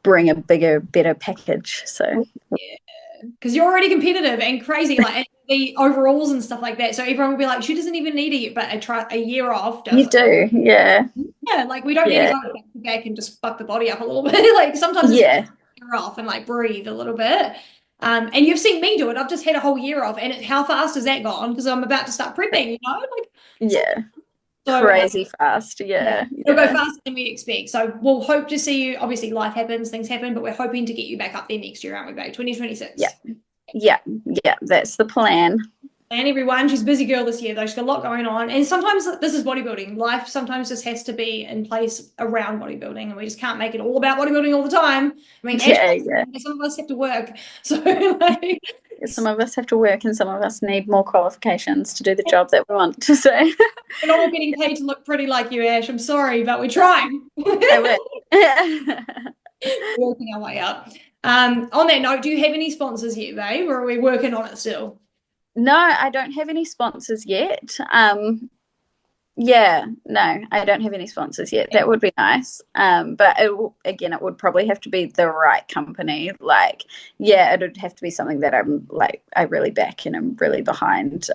bring a bigger, better package. So yeah, because you're already competitive and crazy, like the overalls and stuff like that. So everyone will be like, she doesn't even need it, but a year off does. You do, yeah. Yeah, like we don't need to go back and just fuck the body up a little bit. Like sometimes it's a year off and like breathe a little bit. And you've seen me do it. I've just had a whole year off, and how fast has that gone? Because I'm about to start prepping, like so, crazy fast. It'll go faster than we expect. So we'll hope to see you. Obviously, life happens, things happen, but we're hoping to get you back up there next year, aren't we, babe? 2026. Yeah, that's the plan. And everyone, she's a busy girl this year, though. She's got a lot going on. And sometimes this is bodybuilding. Life sometimes just has to be in place around bodybuilding, and we just can't make it all about bodybuilding all the time. I mean, some of us have to work. So, some of us have to work, and some of us need more qualifications to do the job that we want to say. We're not all getting paid to look pretty like you, Ash. I'm sorry, but we're trying. I will. Working our way up. On that note, do you have any sponsors yet, babe, or are we working on it still? No, I don't have any sponsors yet. No, I don't have any sponsors yet. That would be nice. But it would probably have to be the right company. Like, it would have to be something that I really back and I'm really behind.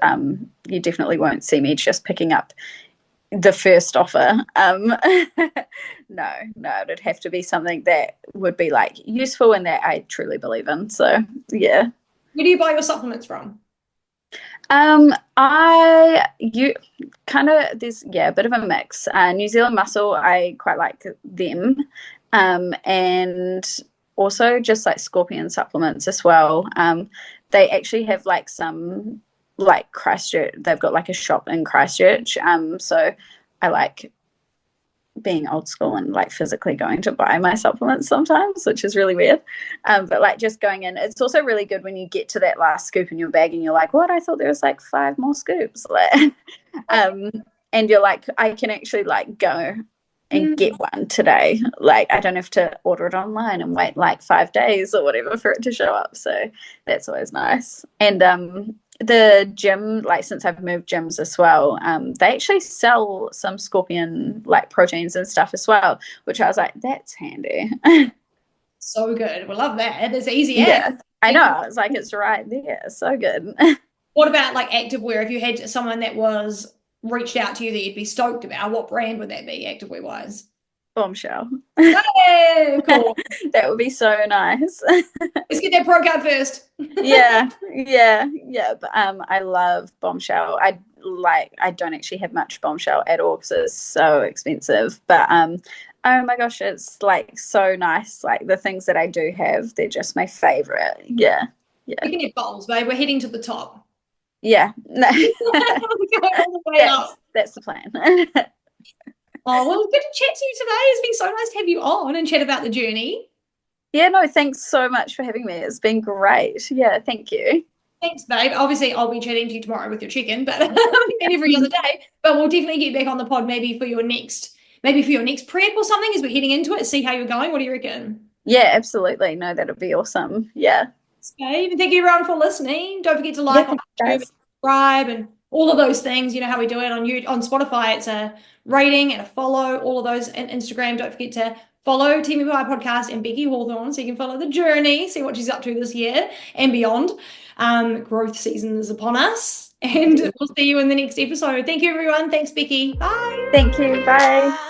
You definitely won't see me just picking up the first offer. No, it'd have to be something that would be like useful and that I truly believe in. So yeah. Where do you buy your supplements from? There's a bit of a mix. New Zealand Muscle, I quite like them. And also just like Scorpion supplements as well. They actually have like some like Christchurch, they've got like a shop in Christchurch. So I like being old school and like physically going to buy my supplements sometimes, which is really weird. But like just going in, it's also really good when you get to that last scoop in your bag and you're like, what? I thought there was like 5 more scoops. Like, and you're like, I can actually like go and get one today. Like I don't have to order it online and wait like 5 days or whatever for it to show up. So that's always nice. And the gym, like since I've moved gyms as well, they actually sell some Scorpion like proteins and stuff as well, which I was like, that's handy. So good. We love that. It's easy. Yeah, I know. It's like it's right there. So good. What about like activewear? If you had someone that was reached out to you that you'd be stoked about, what brand would that be activewear wise? Bombshell. Hey, cool. That would be so nice. Let's get that pro card first. Yeah. But I love Bombshell. I don't actually have much Bombshell at all because it's so expensive. But oh my gosh, it's like so nice. Like the things that I do have, they're just my favorite. Yeah. You can have bowls, babe. We're heading to the top. Yeah. No. All the way up. That's the plan. Oh, well, good to chat to you today. It's been so nice to have you on and chat about the journey. Yeah, no, thanks so much for having me. It's been great. Yeah, thank you. Thanks, babe. Obviously, I'll be chatting to you tomorrow with your chicken, but and every other day. But we'll definitely get back on the pod maybe for your next prep or something as we're heading into it. See how you're going. What do you reckon? Yeah, absolutely. No, that'll be awesome. Yeah. Thanks, babe. And thank you everyone for listening. Don't forget to like on YouTube, subscribe, and all of those things. You know how we do it on Spotify. It's a rating and a follow. All of those, and Instagram. Don't forget to follow Team Empire Podcast and Becky Hawthorne so you can follow the journey, see what she's up to this year and beyond. Growth season is upon us, and we'll see you in the next episode. Thank you, everyone. Thanks, Becky. Bye. Thank you. Bye.